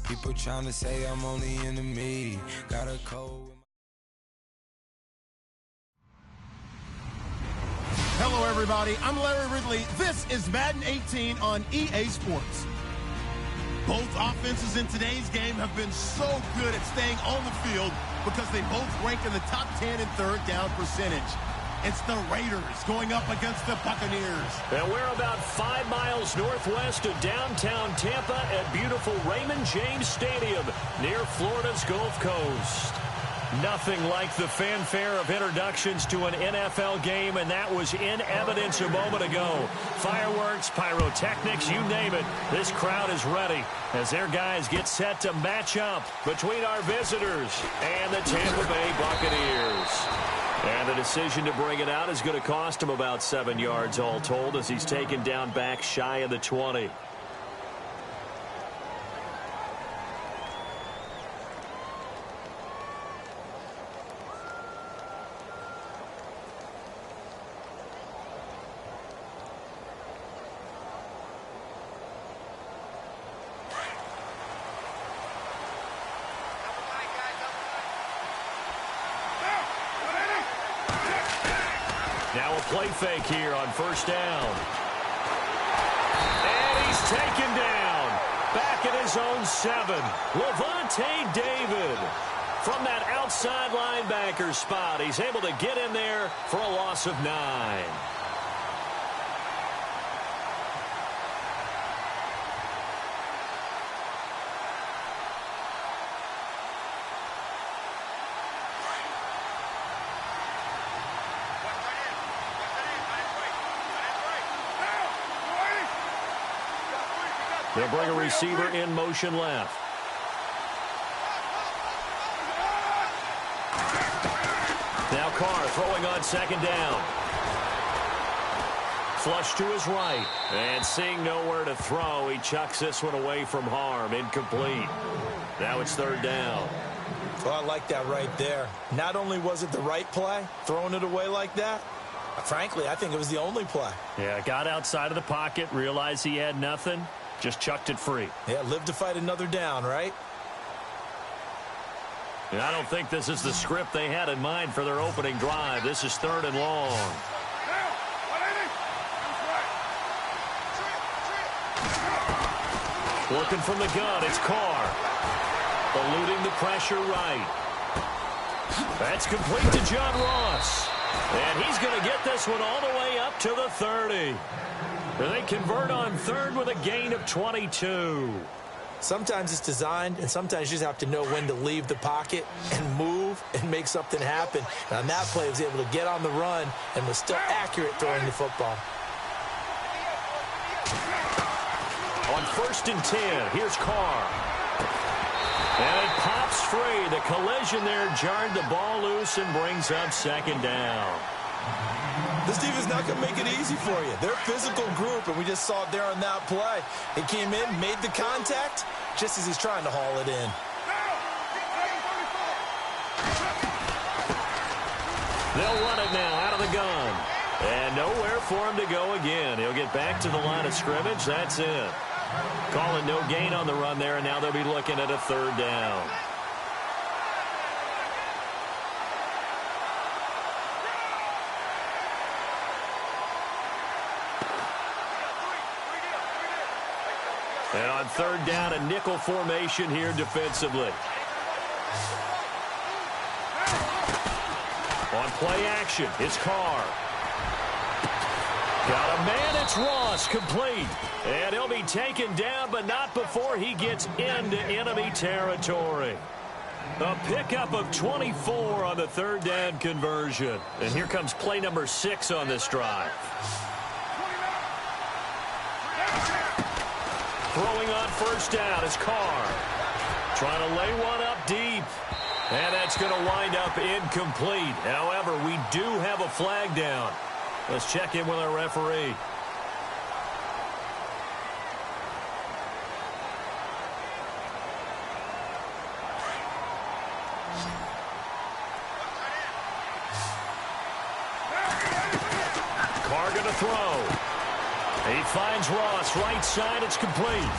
People trying to say I'm only in the me. Got a cold. Hello, everybody. I'm Larry Ridley. This is Madden 18 on EA Sports. Both offenses in today's game have been so good at staying on the field because they both rank in the top 10 in third down percentage. It's the Raiders going up against the Buccaneers. And we're about 5 miles northwest of downtown Tampa at beautiful Raymond James Stadium near Florida's Gulf Coast. Nothing like the fanfare of introductions to an NFL game, and that was in evidence a moment ago. Fireworks, pyrotechnics, you name it. This crowd is ready as their guys get set to match up between our visitors and the Tampa Bay Buccaneers. And the decision to bring it out is going to cost him about 7 yards all told as he's taken down back shy of the 20. Now a play fake here on first down. And he's taken down. Back at his own 7. Lavonte David. From that outside linebacker spot, he's able to get in there for a loss of 9. They'll bring a receiver in motion left. Now Carr throwing on second down. Flush to his right. And seeing nowhere to throw, he chucks this one away from harm. Incomplete. Now it's third down. Well, I like that right there. Not only was it the right play, throwing it away like that, frankly, I think it was the only play. Yeah, got outside of the pocket, realized he had nothing. Just chucked it free. Yeah, live to fight another down, right? And I don't think this is the script they had in mind for their opening drive. This is third and long. Working from the gun, it's Carr. Eluding the pressure right. That's complete to John Ross. And he's going to get this one all the way up to the 30. They convert on third with a gain of 22. Sometimes it's designed, and sometimes you just have to know when to leave the pocket and move and make something happen. And on that play, he was able to get on the run and was still accurate throwing the football. On 1st and 10, here's Carr. And it pops free. The collision there jarred the ball loose and brings up second down. This defense not going to make it easy for you. They're a physical group, and we just saw it there on that play. He came in, made the contact, just as he's trying to haul it in. They'll run it now out of the gun. And nowhere for him to go again. He'll get back to the line of scrimmage. That's it. Calling no gain on the run there, and now they'll be looking at a third down. And on third down, a nickel formation here defensively. On play action, it's Carr. Got a man, it's Ross, complete. And he'll be taken down, but not before he gets into enemy territory. A pickup of 24 on the third down conversion. And here comes play number 6 on this drive. Throwing on first down is Carr. Trying to lay one up deep. And that's going to wind up incomplete. However, we do have a flag down. Let's check in with our referee. Carr going to throw. He finds Ross right side. It's complete.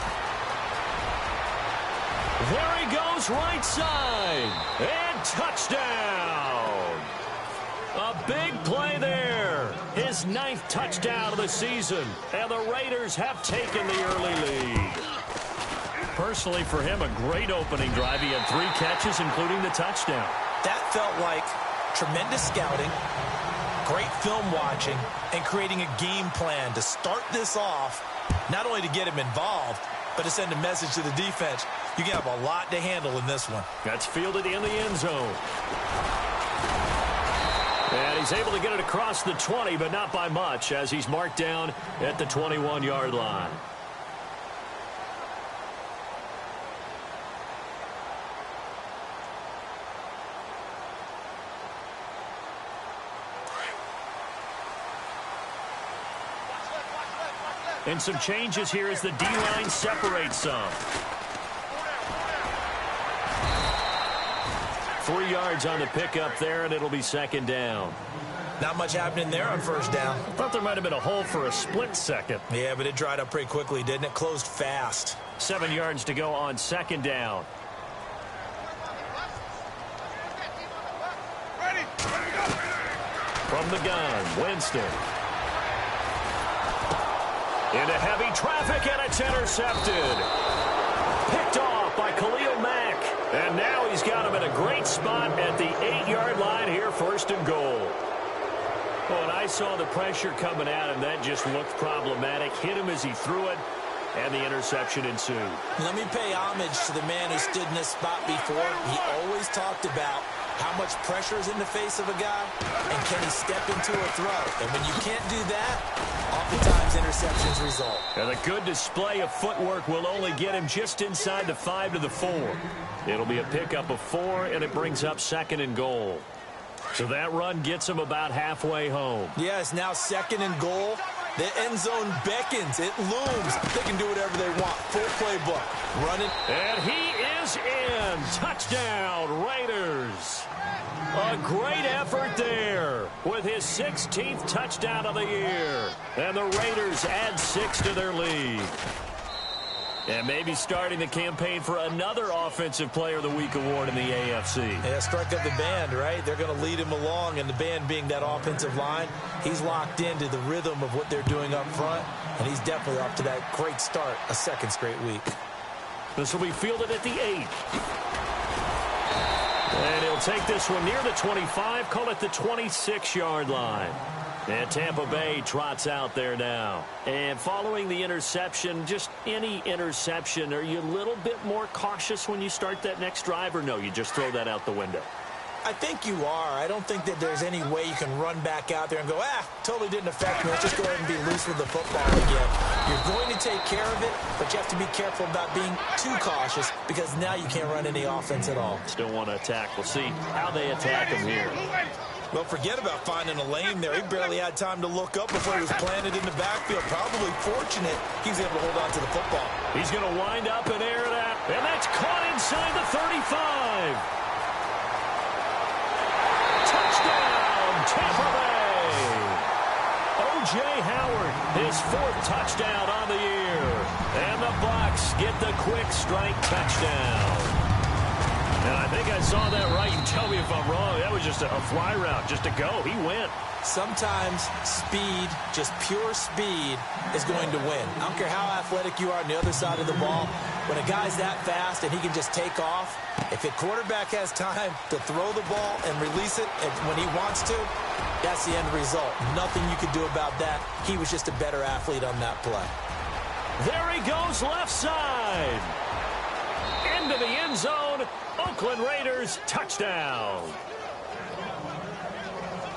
There he goes right side. And touchdown. A big play there. His 9th touchdown of the season. And the Raiders have taken the early lead. Personally, for him, a great opening drive. He had 3 catches, including the touchdown. That felt like tremendous scouting, great film watching, and creating a game plan to start this off, not only to get him involved, but to send a message to the defense. You can have a lot to handle in this one. That's fielded in the end zone. And he's able to get it across the 20, but not by much, as he's marked down at the 21-yard line. And some changes here as the D-line separates some. 3 yards on the pickup there, and it'll be 2nd down. Not much happening there on 1st down. I thought there might have been a hole for a split second. Yeah, but it dried up pretty quickly, didn't it? Closed fast. 7 yards to go on 2nd down. From the gun, Winston. Into heavy traffic, and it's intercepted. Picked off by Khalil Mack. And now he's got him in a great spot at the 8-yard line here, 1st and goal. Well, and I saw the pressure coming at him. That just looked problematic. Hit him as he threw it, and the interception ensued. Let me pay homage to the man who stood in this spot before. He always talked about how much pressure is in the face of a guy, and can he step into a throw? And when you can't do that, oftentimes interceptions result. And a good display of footwork will only get him just inside the 5 to the 4. It'll be a pickup of 4, and it brings up 2nd and goal. So that run gets him about halfway home. Yeah, it's now 2nd and goal. The end zone beckons. It looms. They can do whatever they want. Full playbook. Running. And he is in. Touchdown, Raiders. A great effort there with his 16th touchdown of the year. And the Raiders add 6 to their lead. And maybe starting the campaign for another Offensive Player of the Week award in the AFC. Yeah, strike up the band, right? They're going to lead him along, and the band being that offensive line, he's locked into the rhythm of what they're doing up front, and he's definitely off to that great start, a 2nd straight week. This will be fielded at the 8. And he'll take this one near the 25, call it the 26-yard line. And Tampa Bay trots out there now. And following the interception, just any interception, are you a little bit more cautious when you start that next drive, or no, you just throw that out the window? I think you are. I don't think that there's any way you can run back out there and go, totally didn't affect me. Let's just go ahead and be loose with the football again. You're going to take care of it, but you have to be careful about being too cautious, because now you can't run any offense at all. Still want to attack. We'll see how they attack him here. Well, forget about finding a lane there. He barely had time to look up before he was planted in the backfield. Probably fortunate he's able to hold on to the football. He's going to wind up and air it out. And that's caught inside the 35. Touchdown, Tampa Bay. O.J. Howard, his 4th touchdown on the year. And the Bucs get the quick strike touchdown. And I think I saw that right. You tell me if I'm wrong. That was just a fly route, just to go. He went. Sometimes speed, just pure speed, is going to win. I don't care how athletic you are on the other side of the ball. When a guy's that fast and he can just take off, if the quarterback has time to throw the ball and release it when he wants to, that's the end result. Nothing you could do about that. He was just a better athlete on that play. There he goes, left side. Into the end zone. Oakland Raiders touchdown.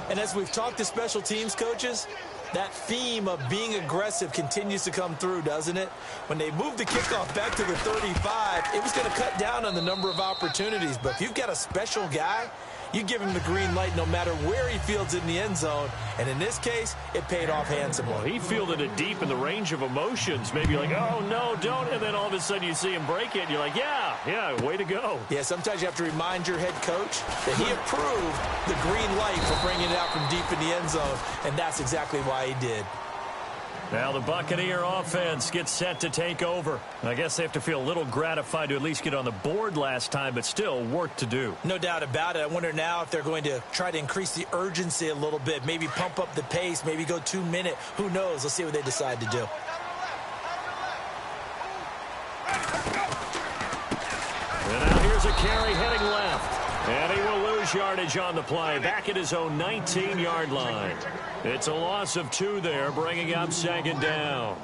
And as we've talked to special teams coaches, that theme of being aggressive continues to come through, doesn't it? When they moved the kickoff back to the 35, it was going to cut down on the number of opportunities. But if you've got a special guy, you give him the green light no matter where he fields in the end zone. And in this case, it paid off handsomely. Well, he fielded it deep in the range of emotions. Maybe like, oh, no, don't. And then all of a sudden you see him break it, and you're like, yeah, way to go. Yeah, sometimes you have to remind your head coach that he approved the green light for bringing it out from deep in the end zone. And that's exactly why he did. Now the Buccaneer offense gets set to take over. I guess they have to feel a little gratified to at least get on the board last time, but still work to do. No doubt about it. I wonder now if they're going to try to increase the urgency a little bit, maybe pump up the pace, maybe go 2 minute. Who knows? Let's see what they decide to do. And now here's a carry heading left. And he will lose yardage on the play, back at his own 19-yard line. It's a loss of 2 there, bringing up second down.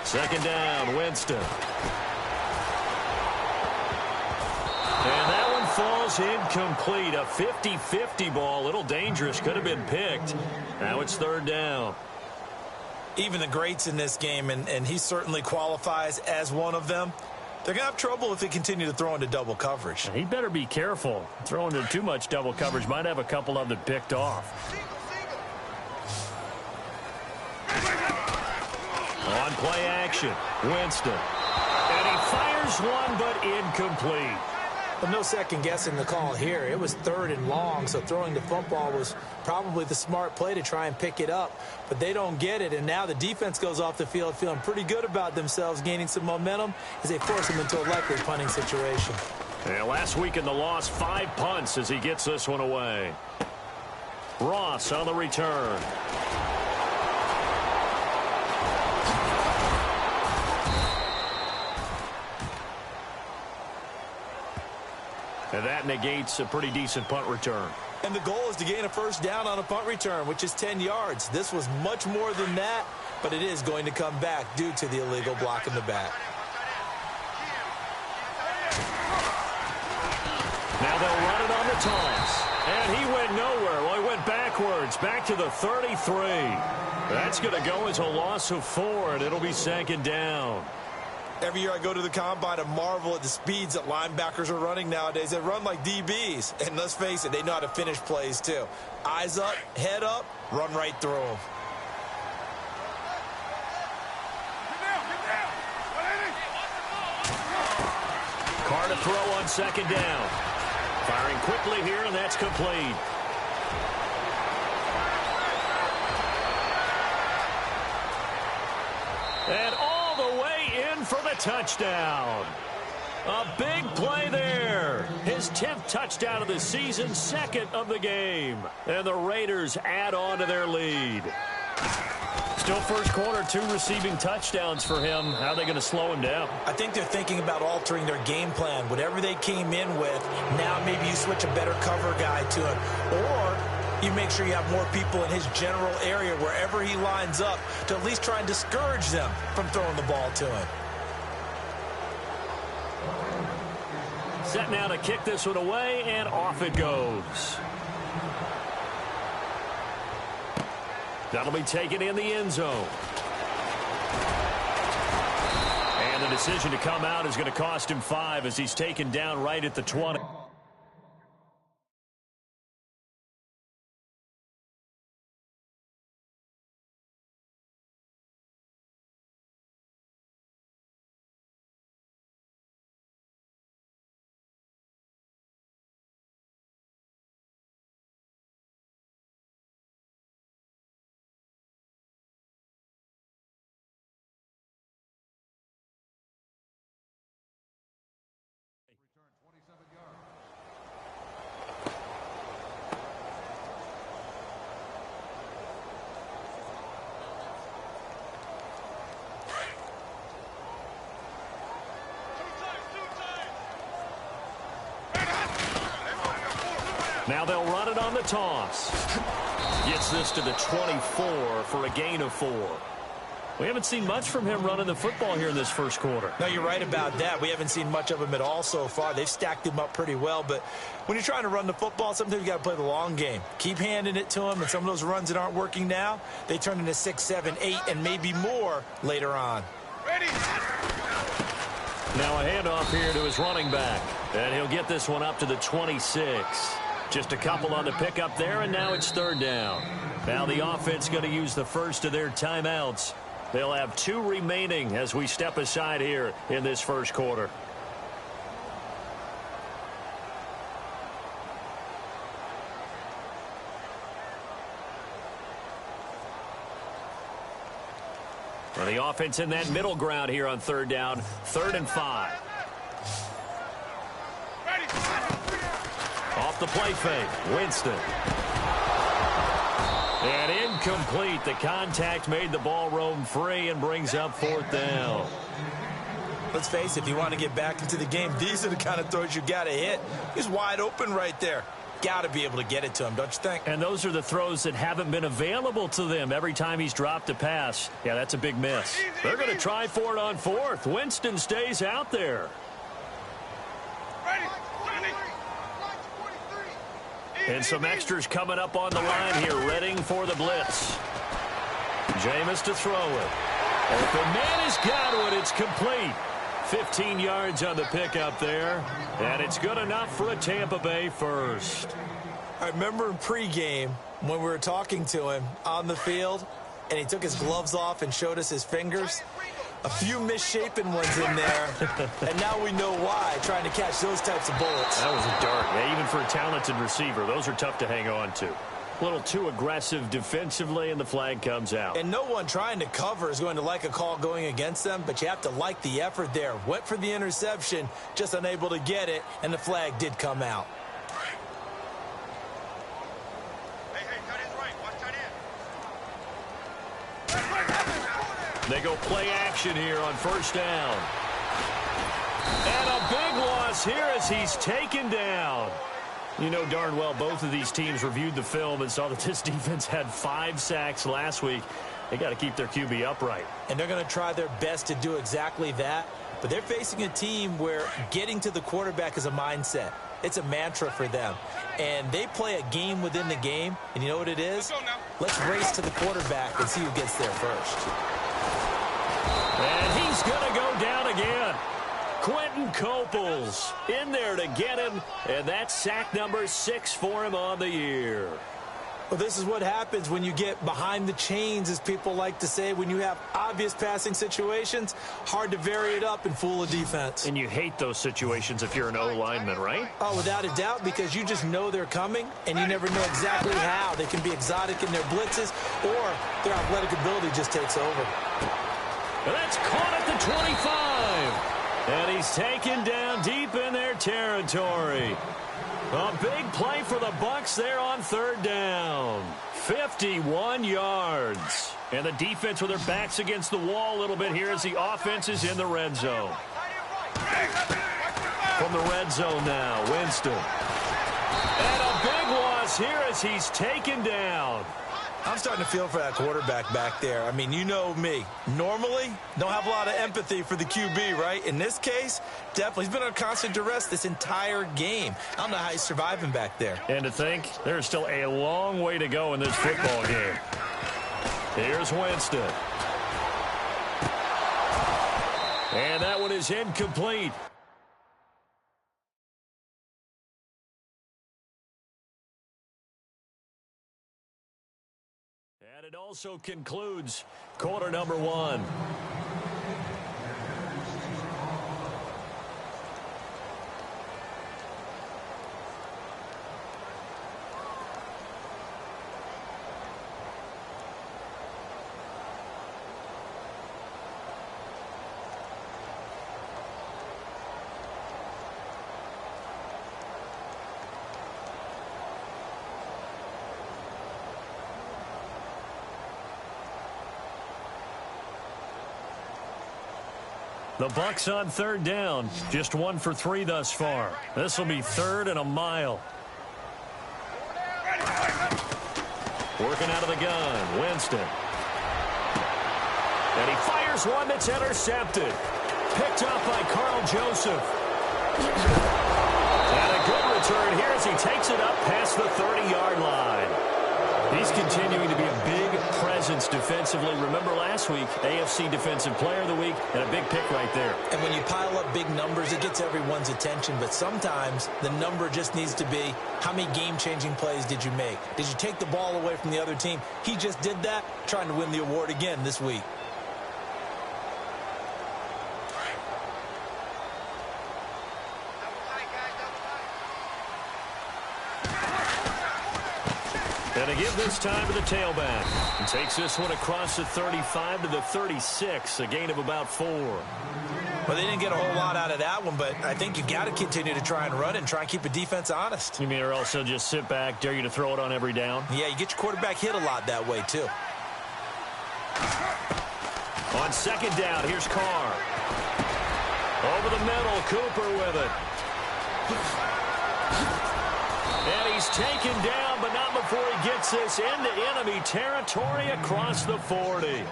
Second down, Winston. And that one falls incomplete. A 50-50 ball, a little dangerous, could have been picked. Now it's third down. Even the greats in this game, and he certainly qualifies as one of them, they're going to have trouble if they continue to throw into double coverage. He better be careful. Throwing into too much double coverage might have a couple of them picked off. On play action, Winston. And he fires one, but incomplete. But no second guessing the call here. It was 3rd and long, so throwing the football was probably the smart play to try and pick it up. But they don't get it, and now the defense goes off the field feeling pretty good about themselves, gaining some momentum as they force them into a likely punting situation. Yeah, last week in the loss, 5 punts as he gets this one away. Ross on the return. And that negates a pretty decent punt return. And the goal is to gain a first down on a punt return, which is 10 yards. This was much more than that, but it is going to come back due to the illegal block in the back. Now they'll run it on the toss. And he went nowhere. Well, he went backwards, back to the 33. That's going to go as a loss of 4, and it'll be second down. Every year I go to the combine and marvel at the speeds that linebackers are running nowadays. They run like DBs. And let's face it, they know how to finish plays too. Eyes up, head up, run right through them. Carr to throw on second down. Firing quickly here, and that's complete. And all the way in for the touchdown. A big play there. His 10th touchdown of the season, 2nd of the game. And the Raiders add on to their lead. Still first quarter, 2 receiving touchdowns for him. How are they going to slow him down? I think they're thinking about altering their game plan. Whatever they came in with, now maybe you switch a better cover guy to him. Or you make sure you have more people in his general area wherever he lines up to at least try and discourage them from throwing the ball to him. Set now to kick this one away, and off it goes. That'll be taken in the end zone. And the decision to come out is going to cost him 5 as he's taken down right at the 20. Now they'll run it on the toss. Gets this to the 24 for a gain of 4. We haven't seen much from him running the football here in this first quarter. No, you're right about that. We haven't seen much of him at all so far. They've stacked him up pretty well, but when you're trying to run the football, sometimes you got to play the long game. Keep handing it to him, and some of those runs that aren't working now, they turn into 6, 7, 8, and maybe more later on. Ready. Now a handoff here to his running back, and he'll get this one up to the 26. Just a couple on the pickup there, and now it's third down. Now the offense going to use the first of their timeouts. They'll have 2 remaining as we step aside here in this first quarter. Well, the offense in that middle ground here on third down, 3rd and 5. Off the play fake, Winston. And incomplete. The contact made the ball roam free and brings up 4th down. Let's face it, if you want to get back into the game, these are the kind of throws you got to hit. He's wide open right there. Got to be able to get it to him, don't you think? And those are the throws that haven't been available to them every time he's dropped a pass. Yeah, that's a big miss. They're going to try for it on 4th. Winston stays out there. And some extras coming up on the line here, readying for the blitz. Jameis to throw it. Open man has got it. It's complete. 15 yards on the pickup there. And it's good enough for a Tampa Bay first. I remember in pregame when we were talking to him on the field, and he took his gloves off and showed us his fingers. A few misshapen ones in there, and now we know why, trying to catch those types of bullets. That was a dart. Yeah, even for a talented receiver, those are tough to hang on to. A little too aggressive defensively, and the flag comes out. And no one trying to cover is going to like a call going against them, but you have to like the effort there. Went for the interception, just unable to get it, and the flag did come out. They go play action here on 1st down. And a big loss here as he's taken down. You know darn well both of these teams reviewed the film and saw that this defense had 5 sacks last week. They got to keep their QB upright. And they're going to try their best to do exactly that. But they're facing a team where getting to the quarterback is a mindset. It's a mantra for them. And they play a game within the game. And you know what it is? Let's race to the quarterback and see who gets there first. And he's going to go down again. Quentin Coples in there to get him, and that's sack number 6 for him on the year. Well, this is what happens when you get behind the chains, as people like to say. When you have obvious passing situations, hard to vary it up and fool a defense. And you hate those situations if you're an O-lineman, right? Oh, without a doubt, because you just know they're coming, and you never know exactly how. They can be exotic in their blitzes, or their athletic ability just takes over. And that's caught at the 25. And he's taken down deep in their territory. A big play for the Bucs there on 3rd down. 51 yards. And the defense with their backs against the wall a little bit here as the offense is in the red zone. From the red zone now, Winston. And a big loss here as he's taken down. I'm starting to feel for that quarterback back there. I mean, you know me. Normally, don't have a lot of empathy for the QB, right? In this case, definitely. He's been under constant duress this entire game. I don't know how he's surviving back there. And to think, there's still a long way to go in this football game. Here's Winston. And that one is incomplete. And it also concludes quarter number 1. The Bucs on 3rd down. Just 1 for 3 thus far. This will be 3rd and a mile. Working out of the gun, Winston. And he fires one that's intercepted. Picked up by Carl Joseph. And a good return here as he takes it up past the 30-yard line. He's continuing to be a big presence defensively. Remember last week, AFC Defensive Player of the Week, and a big pick right there. And when you pile up big numbers, it gets everyone's attention. But sometimes the number just needs to be, how many game-changing plays did you make? Did you take the ball away from the other team? He just did that, trying to win the award again this week. And to give this time to the tailback. And takes this one across the 35 to the 36, a gain of about 4. Well, they didn't get a whole lot out of that one, but I think you got to continue to try and run and try and keep a defense honest. You mean or also just sit back, dare you to throw it on every down? Yeah, you get your quarterback hit a lot that way, too. On second down, here's Carr. Over the middle, Cooper with it. And he's taken down, but not before he gets this into enemy territory across the 40.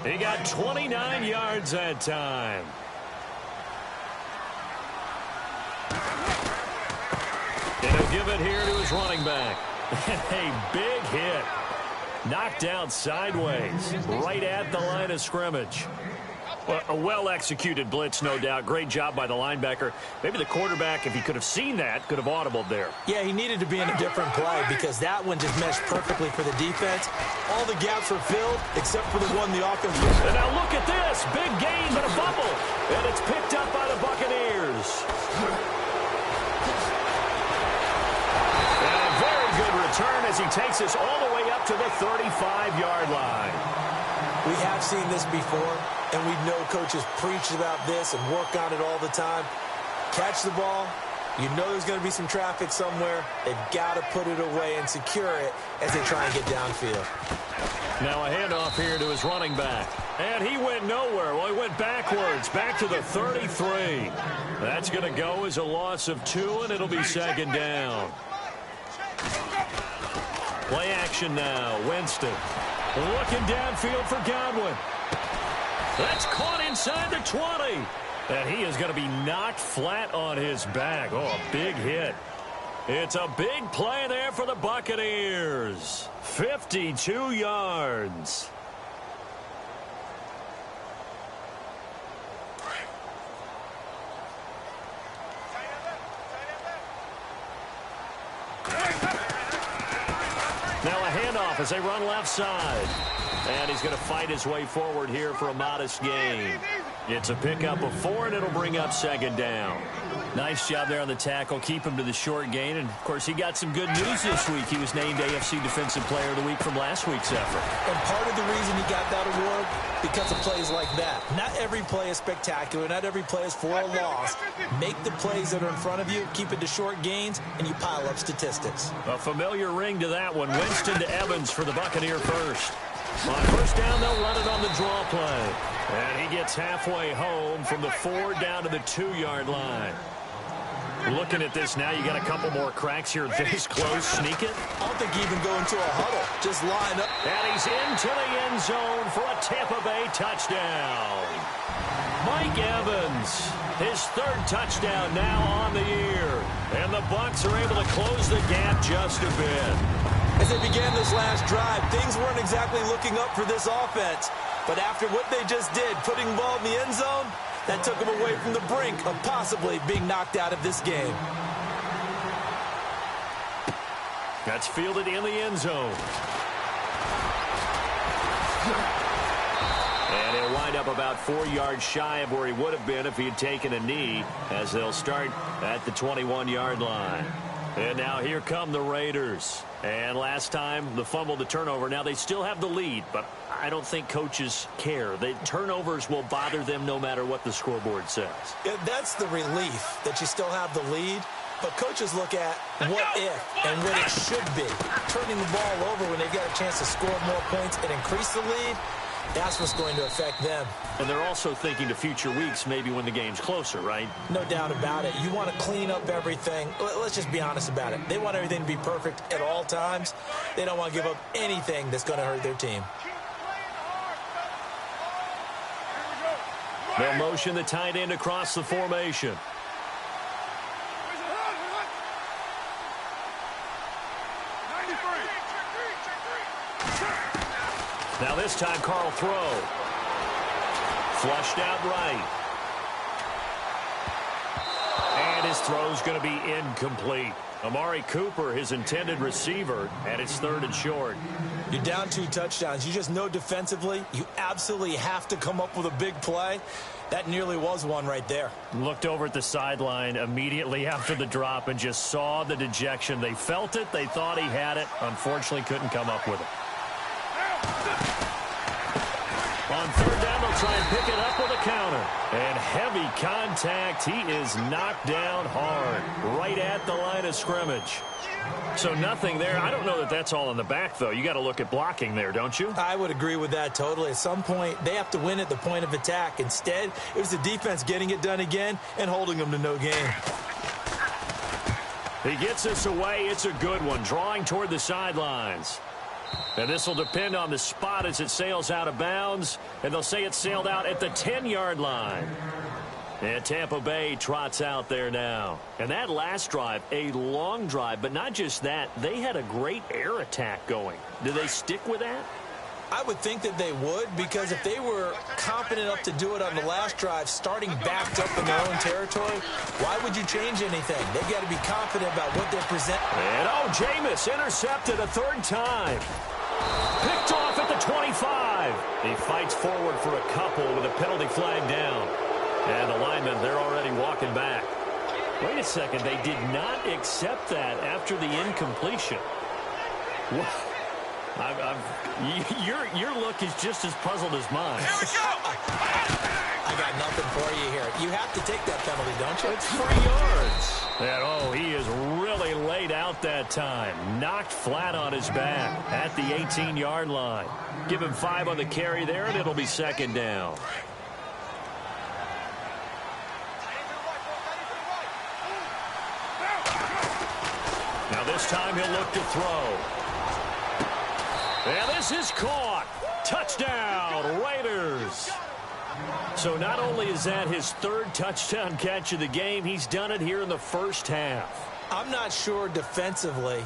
He got 29 yards that time. And he'll give it here to his running back. A big hit. Knocked out sideways, right at the line of scrimmage. Well, a well-executed blitz, no doubt. Great job by the linebacker. Maybe the quarterback, if he could have seen that, could have audibled there. Yeah, he needed to be in a different play because that one just meshed perfectly for the defense. All the gaps were filled except for the one the offense was. And now look at this. Big gain, but a fumble. And it's picked up by the Buccaneers. And a very good return as he takes us all the way up to the 35-yard line. We have seen this before, and we know coaches preach about this and work on it all the time. Catch the ball. You know there's going to be some traffic somewhere. They've got to put it away and secure it as they try and get downfield. Now a handoff here to his running back. And he went nowhere. Well, he went backwards, back to the 33. That's going to go as a loss of 2, and it'll be second down. Play action now. Winston looking downfield for Godwin. That's caught inside the 20. And he is going to be knocked flat on his back. Oh, a big hit. It's a big play there for the Buccaneers. 52 yards. Now a handoff as they run left side. And he's going to fight his way forward here for a modest gain. It's a pickup of 4, and it'll bring up second down. Nice job there on the tackle. Keep him to the short gain. And, of course, he got some good news this week. He was named AFC Defensive Player of the Week from last week's effort. And part of the reason he got that award, because of plays like that. Not every play is spectacular. Not every play is for a loss. Make the plays that are in front of you, keep it to short gains, and you pile up statistics. A familiar ring to that one. Winston to Evans for the Buccaneer first. On first down, they'll run it on the draw play. And he gets halfway home from the 4 down to the 2-yard line. Looking at this now, you got a couple more cracks here this close. Sneak it. I don't think he even go into a huddle. Just line up. And he's into the end zone for a Tampa Bay touchdown. Mike Evans, his 3rd touchdown now on the year. And the Bucs are able to close the gap just a bit. As they began this last drive, things weren't exactly looking up for this offense. But after what they just did, putting the ball in the end zone, that took them away from the brink of possibly being knocked out of this game. That's fielded in the end zone. And he'll wind up about 4 yards shy of where he would have been if he had taken a knee, as they'll start at the 21-yard line. And now here come the Raiders. And last time, the fumble, the turnover. Now they still have the lead, but I don't think coaches care. The turnovers will bother them no matter what the scoreboard says. Yeah, that's the relief that you still have the lead. But coaches look at what if and what it should be. Turning the ball over when they've got a chance to score more points and increase the lead, that's what's going to affect them. And they're also thinking to future weeks, maybe when the game's closer, right? No doubt about it. You want to clean up everything. Let's just be honest about it. They want everything to be perfect at all times. They don't want to give up anything that's going to hurt their team. They'll motion the tight end across the formation. Now this time, Carl throw. Flushed out right. And his throw's going to be incomplete. Amari Cooper, his intended receiver, and it's 3rd and short. You're down 2 touchdowns. You just know defensively you absolutely have to come up with a big play. That nearly was one right there. Looked over at the sideline immediately after the drop and just saw the dejection. They felt it. They thought he had it. Unfortunately, couldn't come up with it. On 3rd down, they'll try and pick it up with a counter. And heavy contact. He is knocked down hard right at the line of scrimmage. So nothing there. I don't know that that's all in the back, though. You got to look at blocking there, don't you? I would agree with that totally. At some point, they have to win at the point of attack. Instead, it was the defense getting it done again and holding them to no gain. He gets this away. It's a good one, drawing toward the sidelines. And this will depend on the spot as it sails out of bounds. And they'll say it sailed out at the 10-yard line. And Tampa Bay trots out there now. And that last drive, a long drive, but not just that. They had a great air attack going. Do they stick with that? I would think that they would, because if they were confident enough to do it on the last drive, starting backed up in their own territory, why would you change anything? They've got to be confident about what they present. And Jameis intercepted a 3rd time. Picked off at the 25. He fights forward for a couple with a penalty flag down. And the linemen, they're already walking back. Wait a second, they did not accept that after the incompletion. Your look is just as puzzled as mine. Here we go! I got nothing for you here. You have to take that penalty, don't you? It's 3 yards. And, he is really laid out that time. Knocked flat on his back at the 18-yard line. Give him 5 on the carry there, and it'll be 2nd down. Now this time he'll look to throw. And this is caught. Touchdown, Raiders. So not only is that his 3rd touchdown catch of the game, he's done it here in the first half. I'm not sure defensively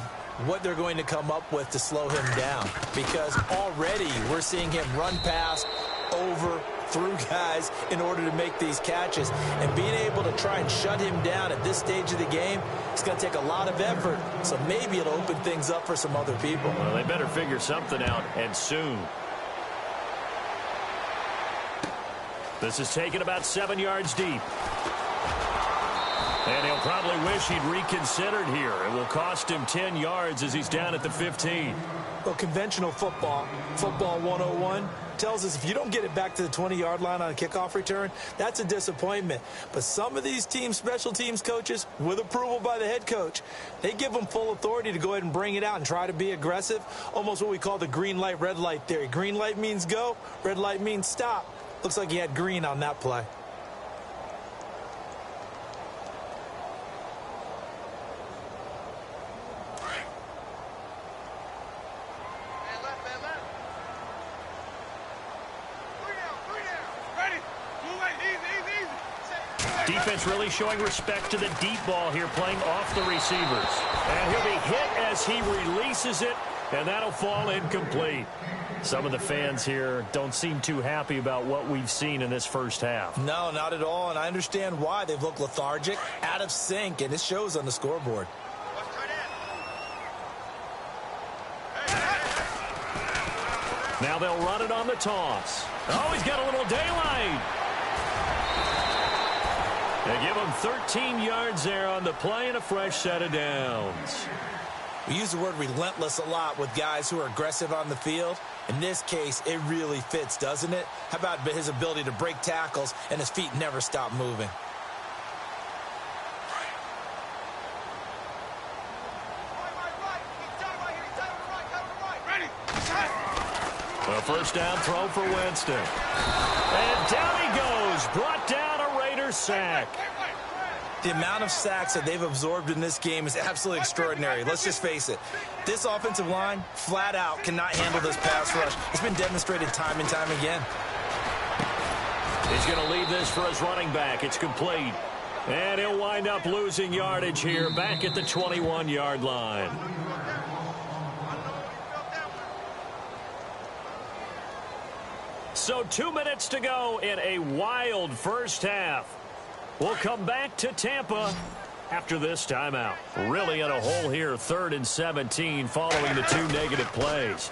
what they're going to come up with to slow him down, because already we're seeing him run past, over, through guys in order to make these catches. And being able to try and shut him down at this stage of the game, it's going to take a lot of effort. So maybe it'll open things up for some other people. Well, they better figure something out, and soon. This is taken about 7 yards deep. And he'll probably wish he'd reconsidered here. It will cost him 10 yards as he's down at the 15. Well, conventional football 101, tells us if you don't get it back to the 20-yard line on a kickoff return, that's a disappointment. But some of these teams, special teams coaches, with approval by the head coach, they give them full authority to go ahead and bring it out and try to be aggressive, almost what we call the green light, red light theory. Green light means go, red light means stop. Looks like he had green on that play. Defense really showing respect to the deep ball here, playing off the receivers. And he'll be hit as he releases it, and that'll fall incomplete. Some of the fans here don't seem too happy about what we've seen in this first half. No, not at all, and I understand why. They've looked lethargic, out of sync, and it shows on the scoreboard. Now they'll run it on the toss. Oh, he's got a little daylight. They give him 13 yards there on the play and a fresh set of downs. We use the word relentless a lot with guys who are aggressive on the field. In this case, it really fits, doesn't it? How about his ability to break tackles and his feet never stop moving? A first down throw for Winston. And down he goes. Brought down a Raiders sack. The amount of sacks that they've absorbed in this game is absolutely extraordinary. Let's just face it. This offensive line, flat out, cannot handle this pass rush. It's been demonstrated time and time again. He's going to leave this for his running back. It's complete. And he'll wind up losing yardage here back at the 21-yard line. So 2 minutes to go in a wild first half. We'll come back to Tampa after this timeout. Really in a hole here, 3rd and 17 following the 2 negative plays.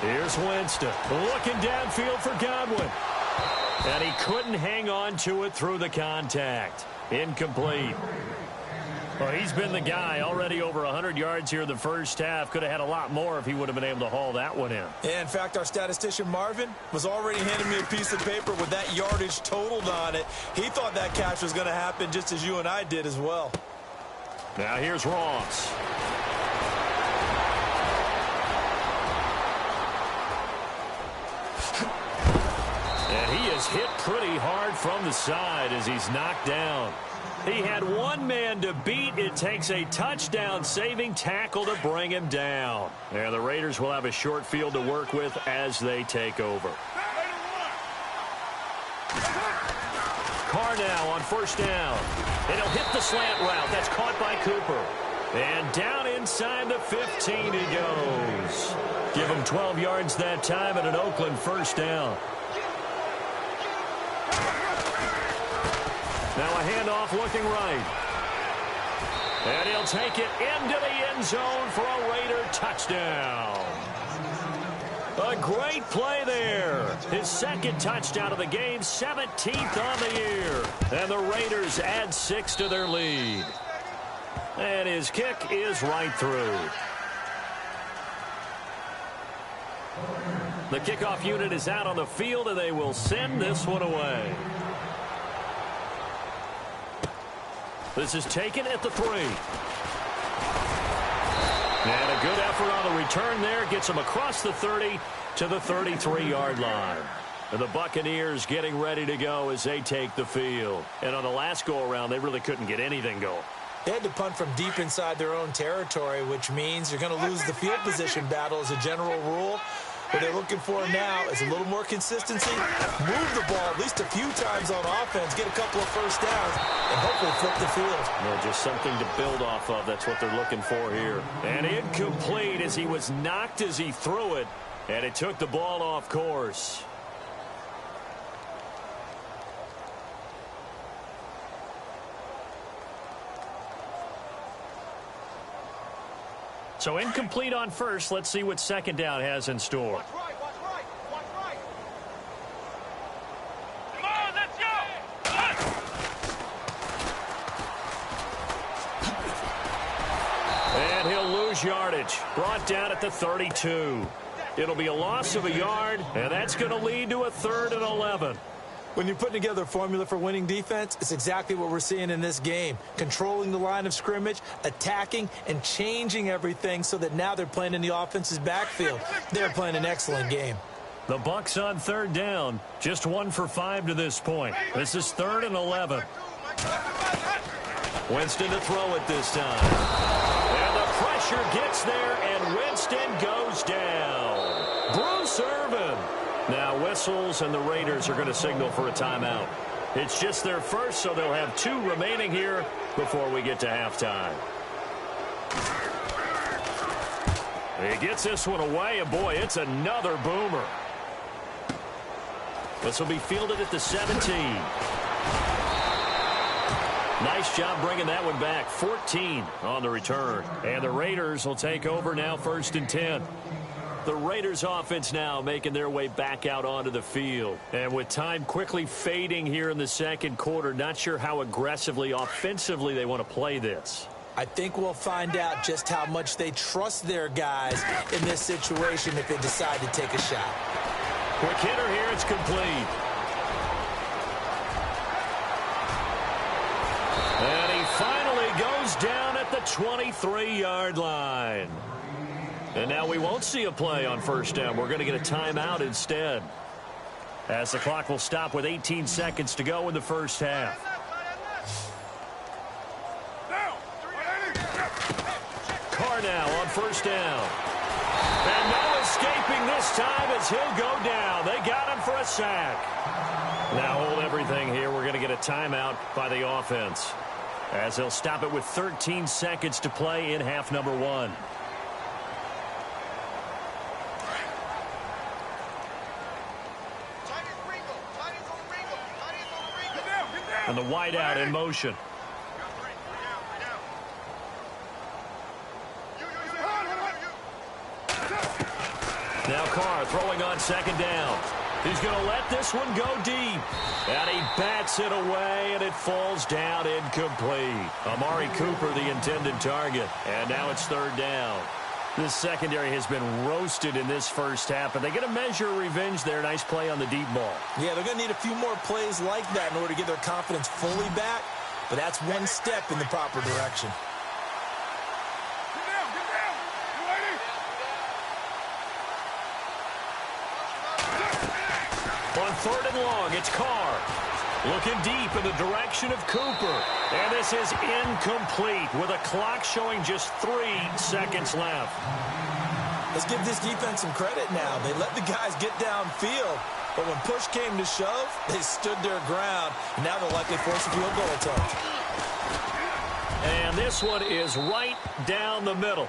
Here's Winston looking downfield for Godwin. And he couldn't hang on to it through the contact. Incomplete. Well, he's been the guy already over 100 yards here in the first half. Could have had a lot more if he would have been able to haul that one in. Yeah, in fact, our statistician Marvin was already handing me a piece of paper with that yardage totaled on it. He thought that catch was going to happen just as you and I did as well. Now here's Ross. And he is hit pretty hard from the side as he's knocked down. He had one man to beat. It takes a touchdown-saving tackle to bring him down. And the Raiders will have a short field to work with as they take over. Carr now on 1st down. And he'll hit the slant route. That's caught by Cooper. And down inside the 15 he goes. Give him 12 yards that time at an Oakland 1st down. Now a handoff looking right. And he'll take it into the end zone for a Raider touchdown. A great play there. His 2nd touchdown of the game, 17th on the year. And the Raiders add 6 to their lead. And his kick is right through. The kickoff unit is out on the field, and they will send this one away. This is taken at the 3. And a good effort on the return there. Gets him across the 30 to the 33-yard line. And the Buccaneers getting ready to go as they take the field. And on the last go-around, they really couldn't get anything going. They had to punt from deep inside their own territory, which means you're going to lose the field position battle as a general rule. What they're looking for now is a little more consistency, move the ball at least a few times on offense, get a couple of first downs, and hopefully flip the field. No, just something to build off of. That's what they're looking for here. And incomplete as he was knocked as he threw it, and it took the ball off course. So incomplete on 1st. Let's see what 2nd down has in store. Watch right, watch right, watch right. Come on, let's go. And he'll lose yardage. Brought down at the 32. It'll be a loss of a yard, and that's going to lead to a 3rd and 11. When you're putting together a formula for winning defense, it's exactly what we're seeing in this game. Controlling the line of scrimmage, attacking, and changing everything so that now they're playing in the offense's backfield. They're playing an excellent game. The Bucs on 3rd down. Just 1 for 5 to this point. This is 3rd and 11. Winston to throw it this time. And the pressure gets there, and Winston goes down. Bruce Irvin. Now whistles, and the Raiders are going to signal for a timeout. It's just their first, so they'll have 2 remaining here before we get to halftime. He gets this one away, and boy, it's another boomer. This will be fielded at the 17. Nice job bringing that one back. 14 on the return. And the Raiders will take over now, 1st and 10. The Raiders offense now making their way back out onto the field. And with time quickly fading here in the 2nd quarter, not sure how aggressively, offensively they want to play this. I think we'll find out just how much they trust their guys in this situation if they decide to take a shot. Quick hitter here, it's complete. And he finally goes down at the 23-yard line. And now we won't see a play on 1st down. We're going to get a timeout instead, as the clock will stop with 18 seconds to go in the first half. Carr now on 1st down. And no escaping this time as he'll go down. They got him for a sack. Now hold everything here. We're going to get a timeout by the offense, as they'll stop it with 13 seconds to play in half number 1. And the wideout in motion. Now Carr throwing on second down. He's going to let this one go deep. And he bats it away, and it falls down incomplete. Amari Cooper, the intended target. And now it's third down. This secondary has been roasted in this first half, and they get a measure of revenge there. Nice play on the deep ball. Yeah, they're going to need a few more plays like that in order to get their confidence fully back. But that's one step in the proper direction. On third and long, it's Carr. Looking deep in the direction of Cooper. And this is incomplete with a clock showing just 3 seconds left. Let's give this defense some credit now. They let the guys get downfield. But when push came to shove, they stood their ground. Now they'll likely force a field goal attempt. And this one is right down the middle.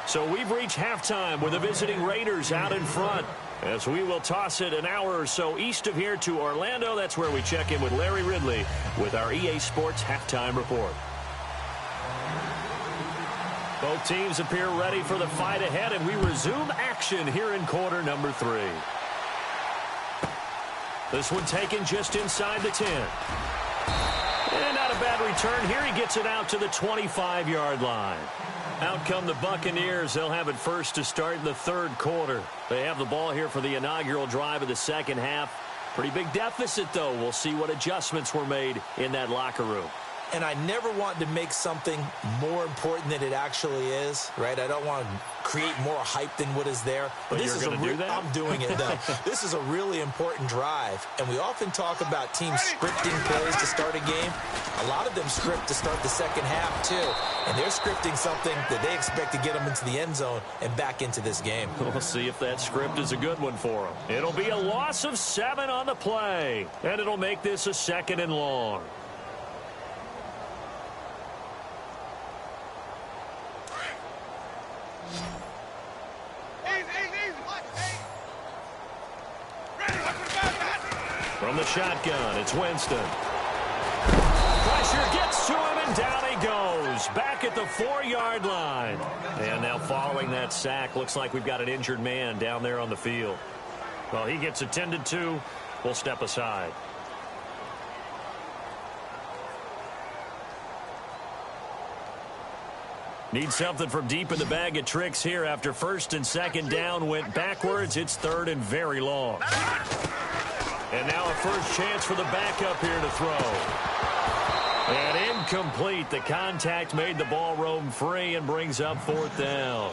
So we've reached halftime with the visiting Raiders out in front. As we will toss it an hour or so east of here to Orlando. That's where we check in with Larry Ridley with our EA Sports Halftime Report. Both teams appear ready for the fight ahead, and we resume action here in quarter number 3. This one taken just inside the 10. And not a bad return here. He gets it out to the 25-yard line. Out come the Buccaneers. They'll have it first to start in the third quarter. They have the ball here for the inaugural drive of the second half. Pretty big deficit, though. We'll see what adjustments were made in that locker room. And I never want to make something more important than it actually is, right? I don't want to create more hype than what is there. But this you're going to do that? I'm doing it, though. This is a really important drive. And we often talk about teams scripting plays to start a game. A lot of them script to start the second half, too. And they're scripting something that they expect to get them into the end zone and back into this game. We'll see if that script is a good one for them. It'll be a loss of 7 on the play. And it'll make this a second and long. From the shotgun, it's Winston. Pressure gets to him, and down he goes. Back at the 4-yard line. And now following that sack, looks like we've got an injured man down there on the field. Well, he gets attended to. We'll step aside. Need something from deep in the bag of tricks here after first and second down went backwards. It's third and very long. And now a first chance for the backup here to throw. And incomplete. The contact made the ball roam free and brings up fourth down.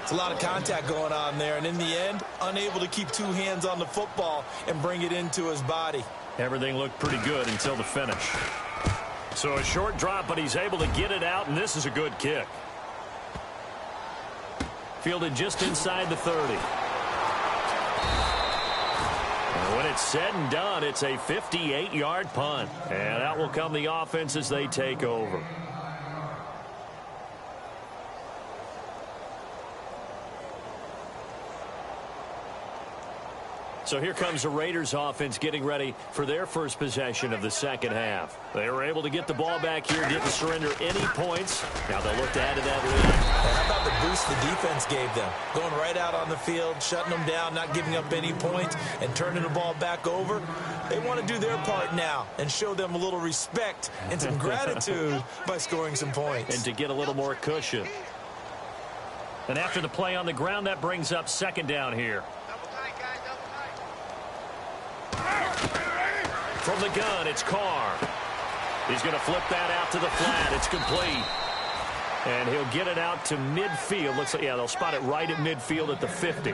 It's a lot of contact going on there. And in the end, unable to keep 2 hands on the football and bring it into his body. Everything looked pretty good until the finish. So a short drop, but he's able to get it out, and this is a good kick. Fielded just inside the 30. And when it's said and done, it's a 58-yard punt. And out will come the offense as they take over. So here comes the Raiders offense getting ready for their first possession of the second half. They were able to get the ball back here, didn't surrender any points. Now they'll look to add to that lead. How about the boost the defense gave them? Going right out on the field, shutting them down, not giving up any points, and turning the ball back over. They want to do their part now and show them a little respect and some gratitude by scoring some points. And to get a little more cushion. And after the play on the ground, that brings up second down here. From the gun, it's Carr. He's going to flip that out to the flat. It's complete. And he'll get it out to midfield. Looks like, yeah, they'll spot it right at midfield at the 50.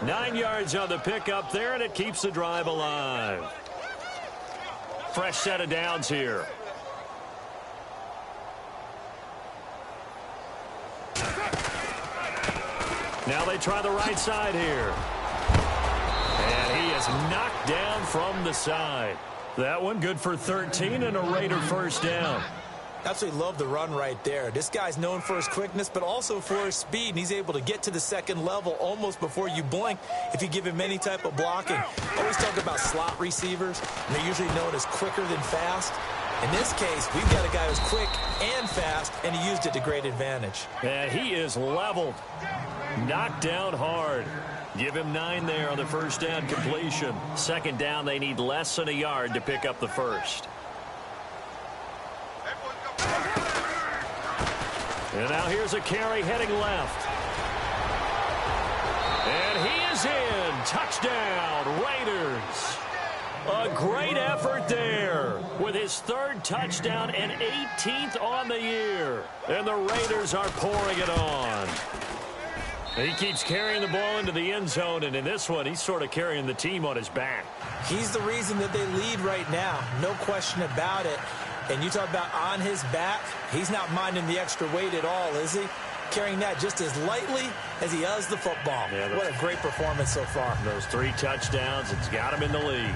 9 yards on the pickup there, and it keeps the drive alive. Fresh set of downs here. Now they try the right side here. And he is knocked down from the side. That one good for 13 and a Raider first down. Absolutely love the run right there. This guy's known for his quickness, but also for his speed, and he's able to get to the second level almost before you blink if you give him any type of blocking. Always talk about slot receivers, and they're usually known as quicker than fast. In this case, we've got a guy who's quick and fast, and he used it to great advantage. And he is leveled. Knocked down hard. Give him 9 there on the first down completion. Second down, they need less than a yard to pick up the first. And now here's a carry heading left. And he is in. Touchdown, Raiders. A great effort there with his 3rd touchdown and 18th on the year. And the Raiders are pouring it on. He keeps carrying the ball into the end zone, and in this one, he's sort of carrying the team on his back. He's the reason that they lead right now. No question about it. And you talk about on his back, he's not minding the extra weight at all, is he? Carrying that just as lightly as he does the football. Yeah, what a great performance so far. Those 3 touchdowns, it's got him in the lead.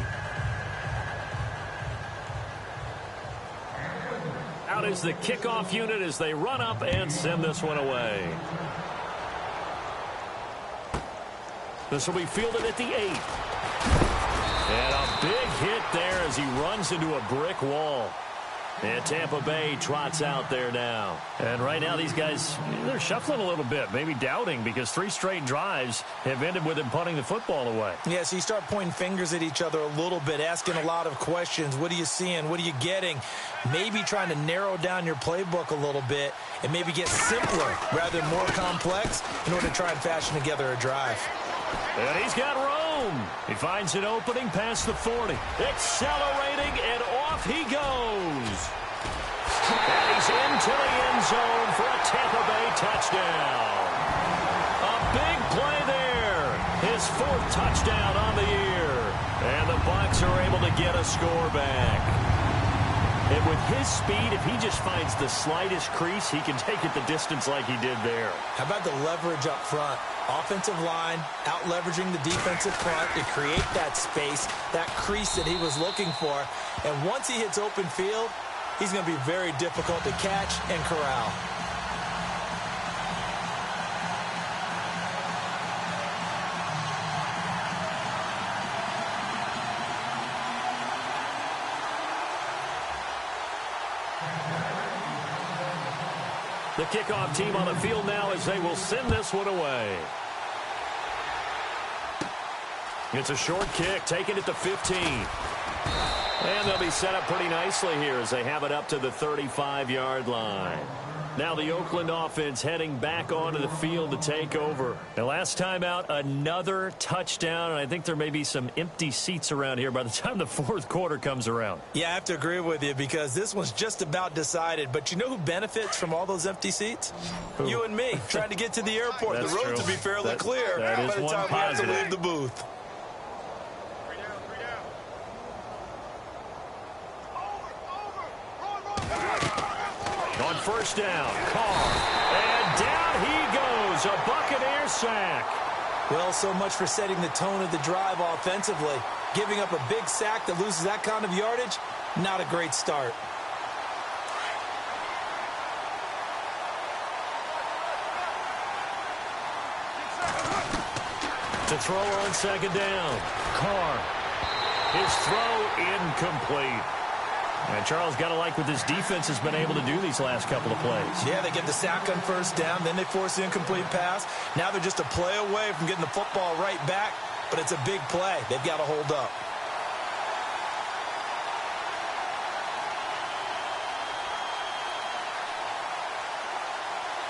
Out is the kickoff unit as they run up and send this one away. This will be fielded at the 8. And a big hit there as he runs into a brick wall. And Tampa Bay trots out there now. And right now these guys, they're shuffling a little bit, maybe doubting, because 3 straight drives have ended with him punting the football away. Yeah, so you start pointing fingers at each other a little bit, asking a lot of questions. What are you seeing? What are you getting? Maybe trying to narrow down your playbook a little bit and maybe get simpler rather than more complex in order to try and fashion together a drive. And he's got room. He finds an opening past the 40. Accelerating, and off he goes. And he's into the end zone for a Tampa Bay touchdown. A big play there. His 4th touchdown on the year. And the Bucs are able to get a score back. And with his speed, if he just finds the slightest crease, he can take it the distance like he did there. How about the leverage up front? Offensive line out leveraging the defensive front to create that space, that crease that he was looking for. And once he hits open field, he's going to be very difficult to catch and corral. The kickoff team on the field now as they will send this one away. It's a short kick, taking it to 15. And they'll be set up pretty nicely here as they have it up to the 35-yard line. Now the Oakland offense heading back onto the field to take over. And last time out, another touchdown, and I think there may be some empty seats around here by the time the 4th quarter comes around. Yeah, I have to agree with you because this one's just about decided. But you know who benefits from all those empty seats? Who? You and me, trying to get to the airport. The road to be fairly clear by the time we have to leave the booth. On first down, Carr, and down he goes, a Buccaneer sack. Well, so much for setting the tone of the drive offensively. Giving up a big sack that loses that kind of yardage, not a great start. To throw on second down, Carr. His throw incomplete. And Charles, got to like what this defense has been able to do these last couple of plays. Yeah, they get the sack on first down, then they force the incomplete pass. Now they're just a play away from getting the football right back, but it's a big play. They've got to hold up.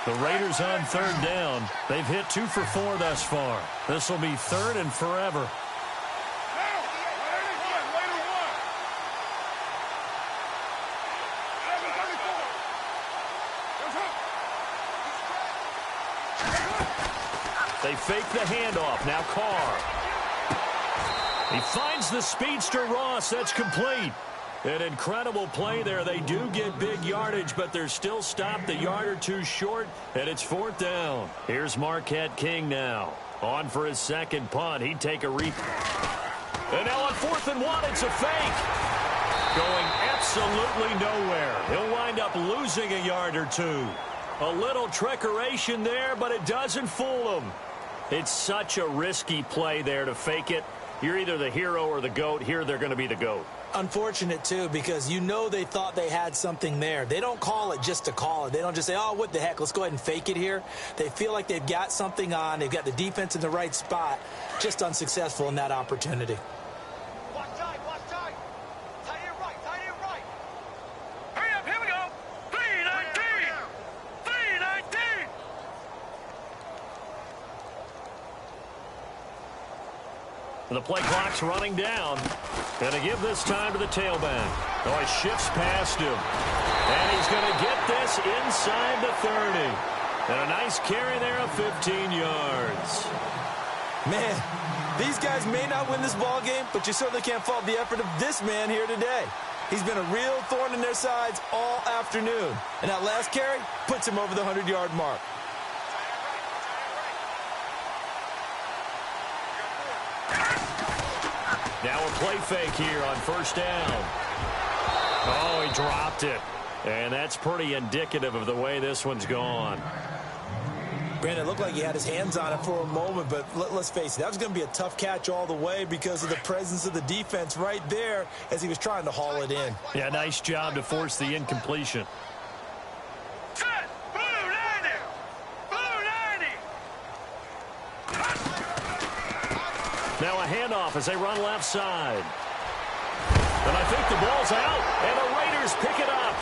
The Raiders on third down. They've hit 2 for 4 thus far. This will be 3rd and forever. They fake the handoff. Now Carr. He finds the speedster Ross. That's complete. An incredible play there. They do get big yardage, but they're still stopped a yard or 2 short, and it's 4th down. Here's Marquette King now. On for his second punt. He'd take a And now on 4th and 1, it's a fake. Going absolutely nowhere. He'll wind up losing a yard or 2. A little trickeration there, but it doesn't fool him. It's such a risky play there to fake it. You're either the hero or the GOAT. Here they're going to be the GOAT. Unfortunate, too, because you know they thought they had something there. They don't call it just to call it. They don't just say, oh, what the heck, let's go ahead and fake it here. They feel like they've got something on. They've got the defense in the right spot. Just unsuccessful in that opportunity. Watch tight, watch tight. Tight it right, tight it right. Hurry up, here we go. 3-19. 3-19. The play clock's running down. Going to give this time to the tailback. Oh, he shifts past him. And he's going to get this inside the 30. And a nice carry there of 15 yards. Man, these guys may not win this ball game, but you certainly can't fault the effort of this man here today. He's been a real thorn in their sides all afternoon. And that last carry puts him over the 100-yard mark. Now a play fake here on first down. Oh, he dropped it. And that's pretty indicative of the way this one's gone. Brandon, it looked like he had his hands on it for a moment, but let's face it, that was going to be a tough catch all the way because of the presence of the defense right there as he was trying to haul it in. Yeah, nice job to force the incompletion. Set. Blue 90. Blue 90. Now a handoff as they run left side. And I think the ball's out, and the Raiders pick it up.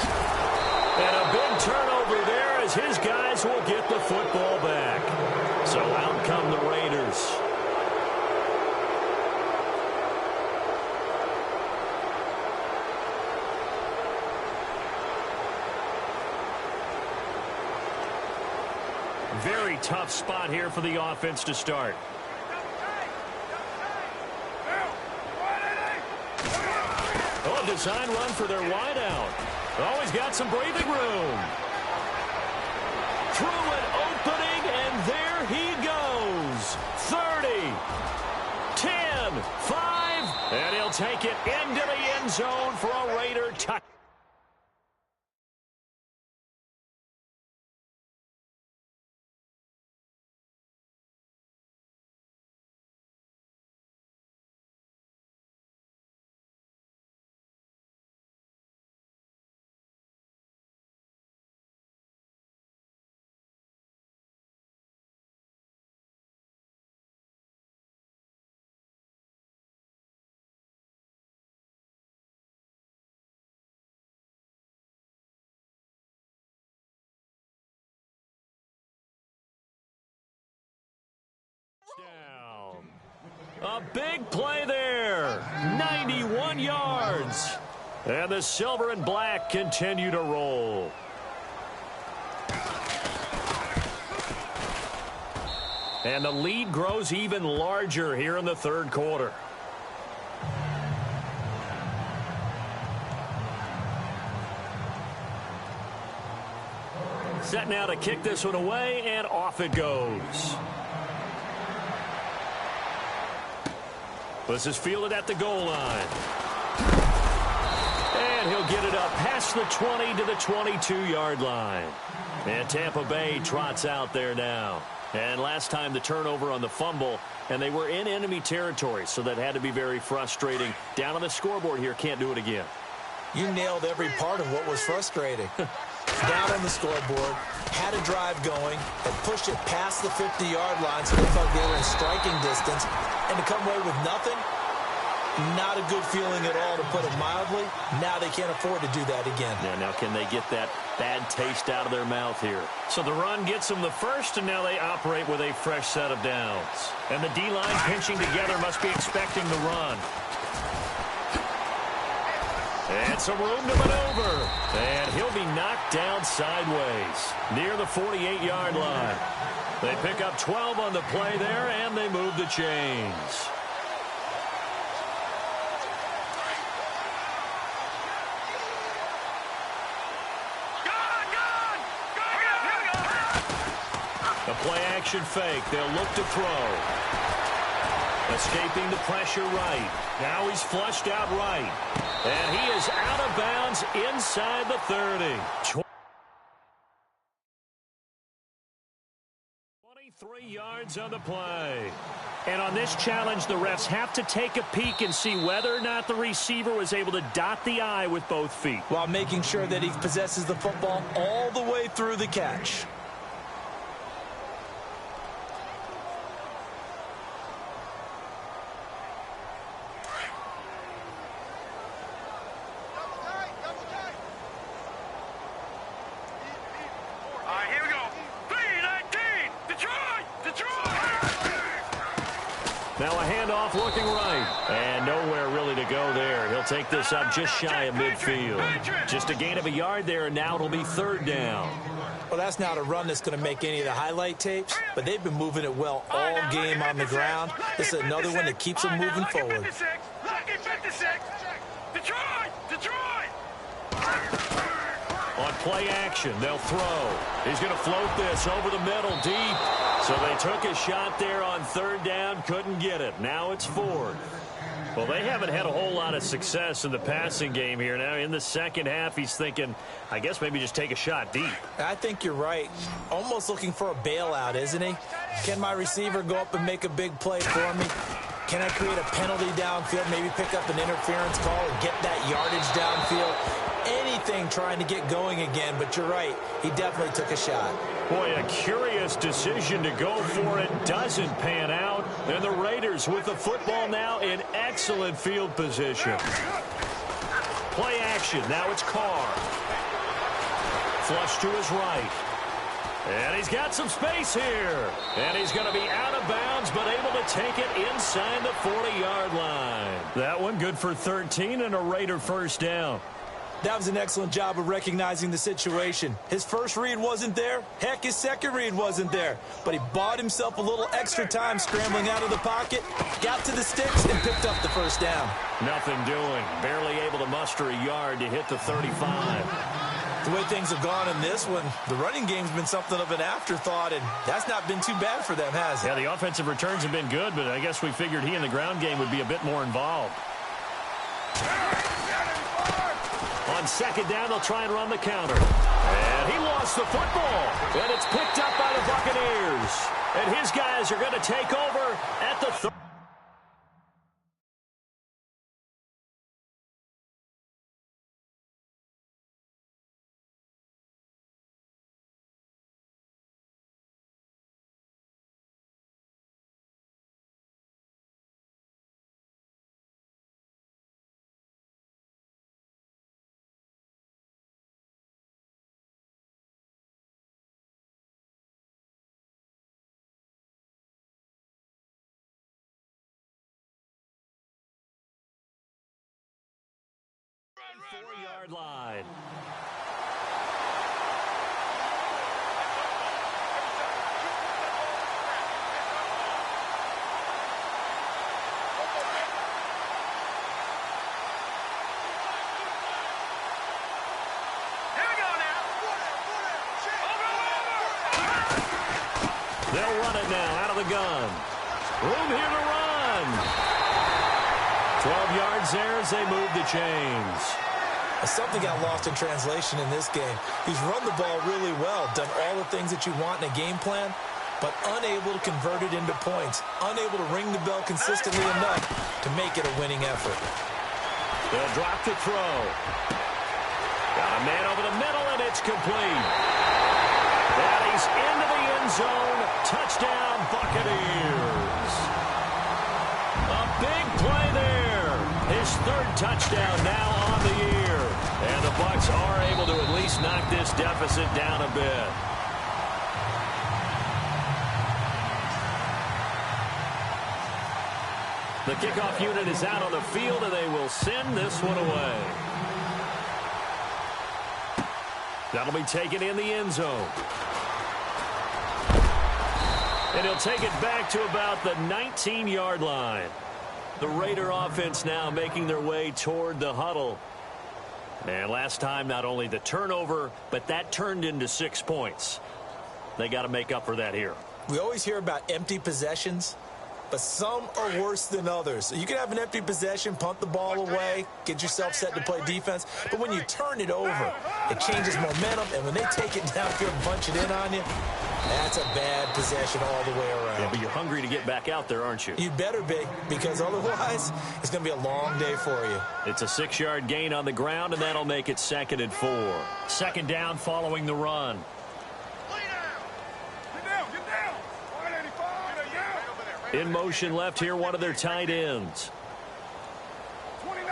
And a big turnover there as his guys will get the football back. So out come the Raiders. Very tough spot here for the offense to start. Oh, design run for their wideout. Always got some breathing room. Through an opening, and there he goes. 30, 10, 5, and he'll take it into the end zone for a Raider touchdown. A big play there. 91 yards. And the silver and black continue to roll. And the lead grows even larger here in the third quarter. Set now to kick this one away, and off it goes. This is fielded at the goal line. And he'll get it up past the 20 to the 22-yard line. And Tampa Bay trots out there now. And last time the turnover on the fumble, and they were in enemy territory, so that had to be very frustrating. Down on the scoreboard here, can't do it again. You nailed every part of what was frustrating. Down on the scoreboard, had a drive going, had pushed it past the 50-yard line so they felt they were in striking distance, and to come away with nothing, not a good feeling at all, to put it mildly. Now they can't afford to do that again. Yeah, now can they get that bad taste out of their mouth here? So the run gets them the first, and now they operate with a fresh set of downs. And the D-line pinching together must be expecting the run. And some room to maneuver. And he'll be knocked down sideways near the 48-yard line. They pick up 12 on the play there, and they move the chains. A play-action fake. They'll look to throw. Escaping the pressure right. Now he's flushed out right. And he is out of bounds inside the 30. 23 yards on the play. And on this challenge, the refs have to take a peek and see whether or not the receiver was able to dot the I with both feet, while making sure that he possesses the football all the way through the catch. Now a handoff looking right. And nowhere really to go there. He'll take this up just shy of midfield. Just a gain of a yard there, and now it'll be third down. Well, that's not a run that's going to make any of the highlight tapes, but they've been moving it well all game on the ground. This is another one that keeps them moving forward. On play action, they'll throw. He's going to float this over the middle deep. So they took a shot there on third down, couldn't get it. Now it's fourth. Well, they haven't had a whole lot of success in the passing game here. Now in the second half, he's thinking, I guess maybe just take a shot deep. I think you're right. Almost looking for a bailout, isn't he? Can my receiver go up and make a big play for me? Can I create a penalty downfield, maybe pick up an interference call and get that yardage downfield? Anything trying to get going again, but you're right. He definitely took a shot. Boy, a curious decision to go for it. Doesn't pan out. And the Raiders with the football now in excellent field position. Play action. Now it's Carr. Flush to his right. And he's got some space here. And he's going to be out of bounds, but able to take it inside the 40-yard line. That one good for 13 and a Raider first down. That was an excellent job of recognizing the situation. His first read wasn't there. Heck, his second read wasn't there. But he bought himself a little extra time scrambling out of the pocket, got to the sticks, and picked up the first down. Nothing doing. Barely able to muster a yard to hit the 35. The way things have gone in this one, the running game's been something of an afterthought, and that's not been too bad for them, has it? Yeah, the offensive returns have been good, but I guess we figured he in the ground game would be a bit more involved. On second down, they'll try and run the counter. And he lost the football. And it's picked up by the Buccaneers. And his guys are going to take over at the 4-yard line. They'll run it now out of the gun. Room here to run. 12 yards there as they move the chains. Something got lost in translation in this game. He's run the ball really well, done all the things that you want in a game plan, but unable to convert it into points, unable to ring the bell consistently enough to make it a winning effort. They'll drop to throw. Got a man over the middle, and it's complete. And he's into the end zone. Touchdown, Buccaneers. A big play there. His third touchdown now on the year. And the Bucs are able to at least knock this deficit down a bit. The kickoff unit is out on the field, and they will send this one away. That'll be taken in the end zone. And he'll take it back to about the 19-yard line. The Raider offense now making their way toward the huddle. And last time, not only the turnover, but that turned into 6 points. They got to make up for that here. We always hear about empty possessions. but some are worse than others. So you can have an empty possession, punt the ball away, get yourself set to play defense, but when you turn it over, it changes momentum, and when they take it downfield and punch it in on you, that's a bad possession all the way around. Yeah, but you're hungry to get back out there, aren't you? You better be, because otherwise it's going to be a long day for you. It's a 6-yard gain on the ground, and that'll make it 2nd and 4. Second down following the run. In motion left here, one of their tight ends. 29.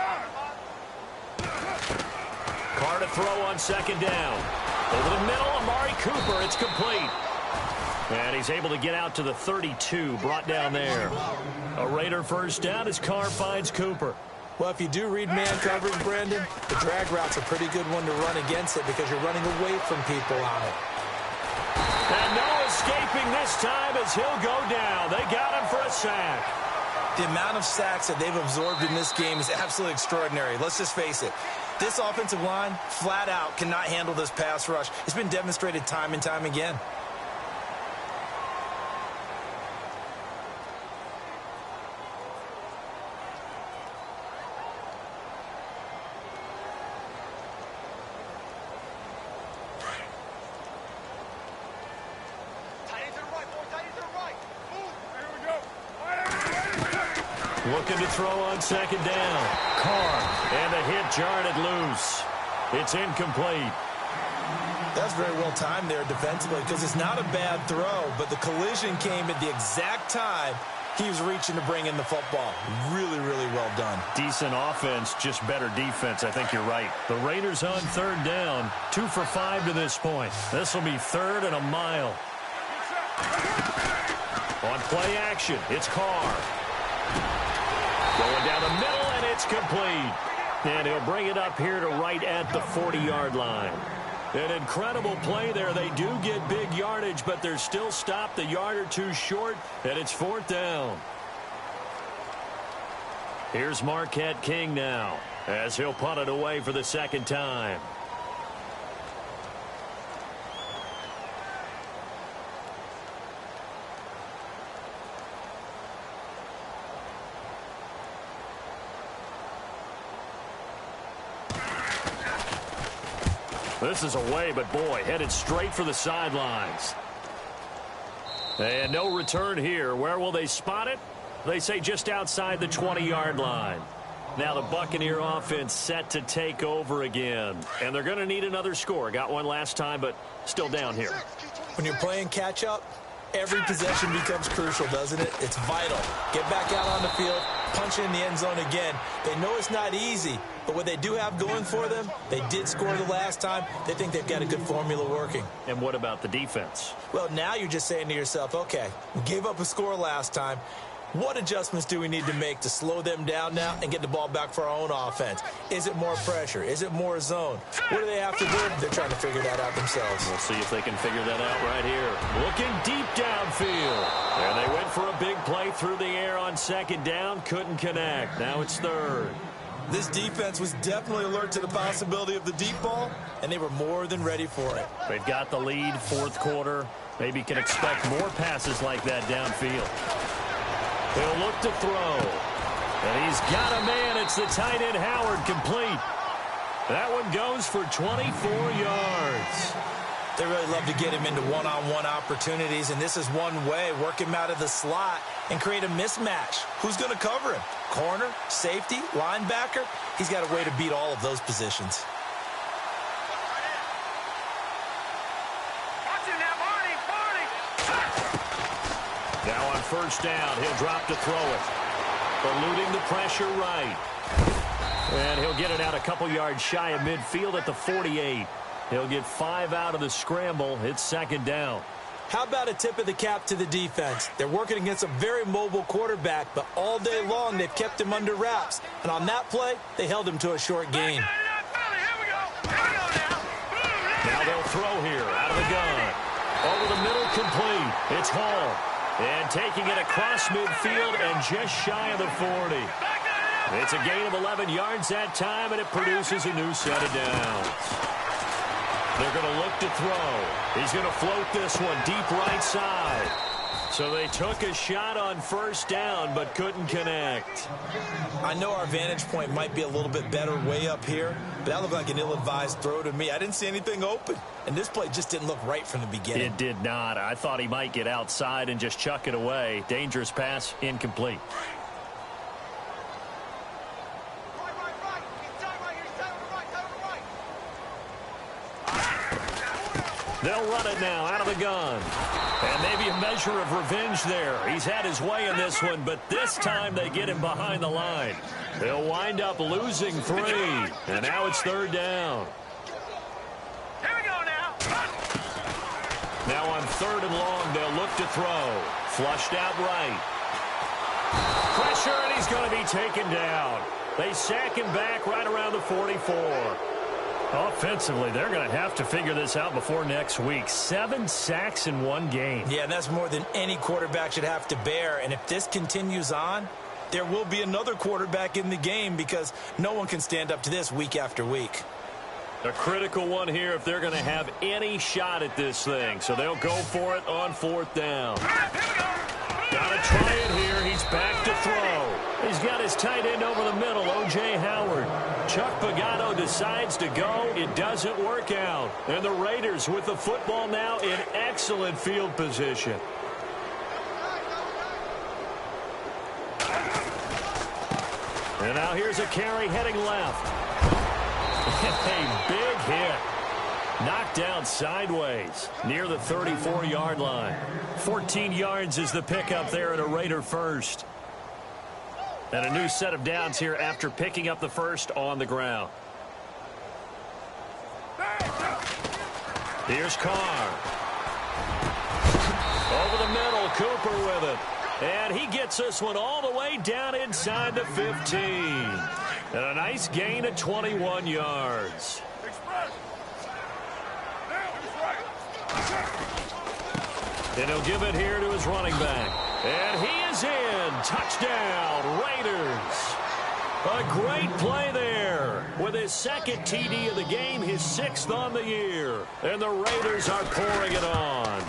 Carr to throw on 2nd down. Over the middle, Amari Cooper. It's complete. And he's able to get out to the 32, brought down there. A Raider first down as Carr finds Cooper. Well, if you do read man coverage, Brandon, the drag route's a pretty good one to run against it because you're running away from people on it. And no escaping this time as he'll go down. They got him for a sack. The amount of sacks that they've absorbed in this game is absolutely extraordinary. Let's just face it. This offensive line, flat out, cannot handle this pass rush. It's been demonstrated time and time again. Looking to throw on 2nd down. Carr, and the hit jarred it loose. It's incomplete. That's very well timed there defensively because it's not a bad throw, but the collision came at the exact time he was reaching to bring in the football. Really, really well done. Decent offense, just better defense. I think you're right. The Raiders on 3rd down. 2 for 5 to this point. This will be 3rd and a mile. On play action, it's Carr. Going down the middle, and it's complete. And he'll bring it up here to right at the 40-yard line. An incredible play there. They do get big yardage, but they're still stopped a yard or two short, and it's 4th down. Here's Marquette King now, as he'll punt it away for the 2nd time. This is away, but boy, headed straight for the sidelines. And no return here. Where will they spot it? They say just outside the 20-yard line. Now the Buccaneer offense set to take over again. And they're going to need another score. Got one last time, but still down here. When you're playing catch-up, every possession becomes crucial, doesn't it? It's vital. Get back out on the field, punch it in the end zone again. They know it's not easy, but what they do have going for them, they did score the last time. They think they've got a good formula working. And what about the defense? Well, now you're just saying to yourself, okay, we gave up a score last time. What adjustments do we need to make to slow them down now and get the ball back for our own offense? Is it more pressure? Is it more zone? What do they have to do? They're trying to figure that out themselves. We'll see if they can figure that out right here. Looking deep downfield. And they went for a big play through the air on 2nd down. Couldn't connect. Now it's 3rd. This defense was definitely alert to the possibility of the deep ball, and they were more than ready for it. They've got the lead, 4th quarter. Maybe can expect more passes like that downfield. He'll look to throw. And he's got a man. It's the tight end Howard, complete. That one goes for 24 yards. They really love to get him into one-on-one opportunities, and this is one way. Work him out of the slot and create a mismatch. Who's going to cover him? Corner, safety, linebacker? He's got a way to beat all of those positions. Now on 1st down, he'll drop to throw it. Eluding the pressure right. And he'll get it out a couple yards shy of midfield at the 48. He'll get 5 out of the scramble. It's 2nd down. How about a tip of the cap to the defense? They're working against a very mobile quarterback, but all day long they've kept him under wraps. And on that play, they held him to a short gain. Now they'll throw here out of the gun. Over the middle, complete. It's Hall. And taking it across midfield and just shy of the 40. It's a gain of 11 yards that time, and it produces a new set of downs. They're going to look to throw. He's going to float this one deep right side. So they took a shot on first down but couldn't connect. I know our vantage point might be a little bit better way up here, but that looked like an ill-advised throw to me. I didn't see anything open, and this play just didn't look right from the beginning. It did not. I thought he might get outside and just chuck it away. Dangerous pass, incomplete. They'll run it now out of the gun. And maybe a measure of revenge there. He's had his way in this one, but this time they get him behind the line. They'll wind up losing 3. And now it's third down. Here we go now. Now on third and long, they'll look to throw. Flushed out right. Pressure, and he's going to be taken down. They sack him back right around the 44. Offensively, they're going to have to figure this out before next week. 7 sacks in one game. Yeah, and that's more than any quarterback should have to bear. And if this continues on, there will be another quarterback in the game because no one can stand up to this week after week. A critical one here if they're going to have any shot at this thing. So they'll go for it on fourth down. Got to try it here. He's back to throw. He's got his tight end over the middle, O.J. Howard. Chuck Pagano decides to go. It doesn't work out. And the Raiders with the football now in excellent field position. And now here's a carry heading left. A big hit. Knocked down sideways near the 34-yard line. 14 yards is the pickup there at a Raider first. And a new set of downs here after picking up the first on the ground. Here's Carr. Over the middle, Cooper with it. And he gets this one all the way down inside the 15. And a nice gain of 21 yards. And he'll give it here to his running back. And he is in. Touchdown, Raiders. A great play there. With his second TD of the game, his 6th on the year. And the Raiders are pouring it on.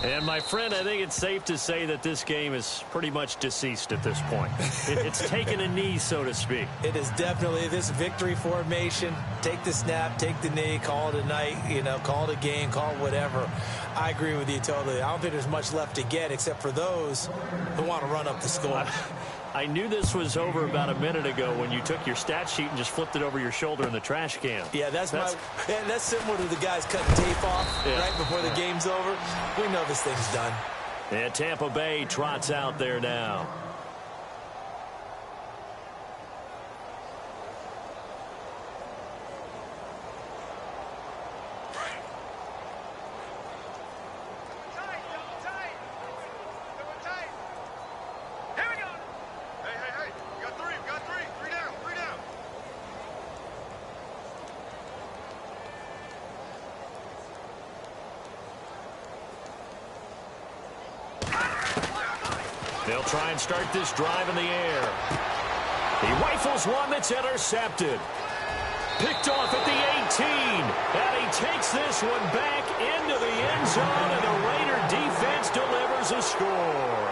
And, my friend, I think it's safe to say that this game is pretty much deceased at this point. It's taken a knee, so to speak. It is definitely this victory formation. Take the snap, take the knee, call it a night, call it a game, call it whatever. I agree with you totally. I don't think there's much left to get except for those who want to run up the score. I knew this was over about a minute ago when you took your stat sheet and just flipped it over your shoulder in the trash can. Yeah, that's similar to the guys cutting tape off right before the game's over. We know this thing's done. And Tampa Bay trots out there now. They'll try and start this drive in the air. He rifles one that's intercepted. Picked off at the 18. And he takes this one back into the end zone, and the Raider defense delivers a score.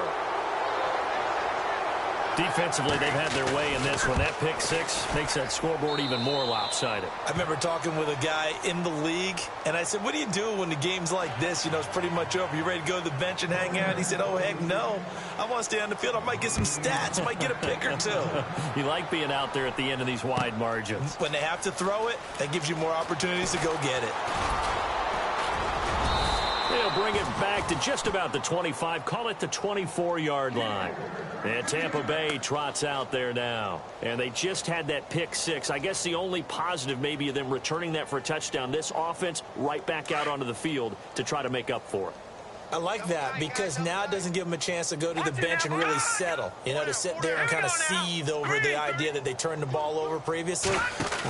Defensively, they've had their way in this one. That pick six makes that scoreboard even more lopsided. I remember talking with a guy in the league, and I said, what do you do when the game's like this? It's pretty much over. You ready to go to the bench and hang out? He said, oh, heck no. I want to stay on the field. I might get some stats. I might get a pick or two. You like being out there at the end of these wide margins. When they have to throw it, that gives you more opportunities to go get it. They'll bring it back to just about the 25. Call it the 24-yard line. And Tampa Bay trots out there now. And they just had that pick six. I guess the only positive maybe of them returning that for a touchdown. This offense right back out onto the field to try to make up for it. I like that because now it doesn't give them a chance to go to the bench and really settle. To sit there and kind of seethe over the idea that they turned the ball over previously.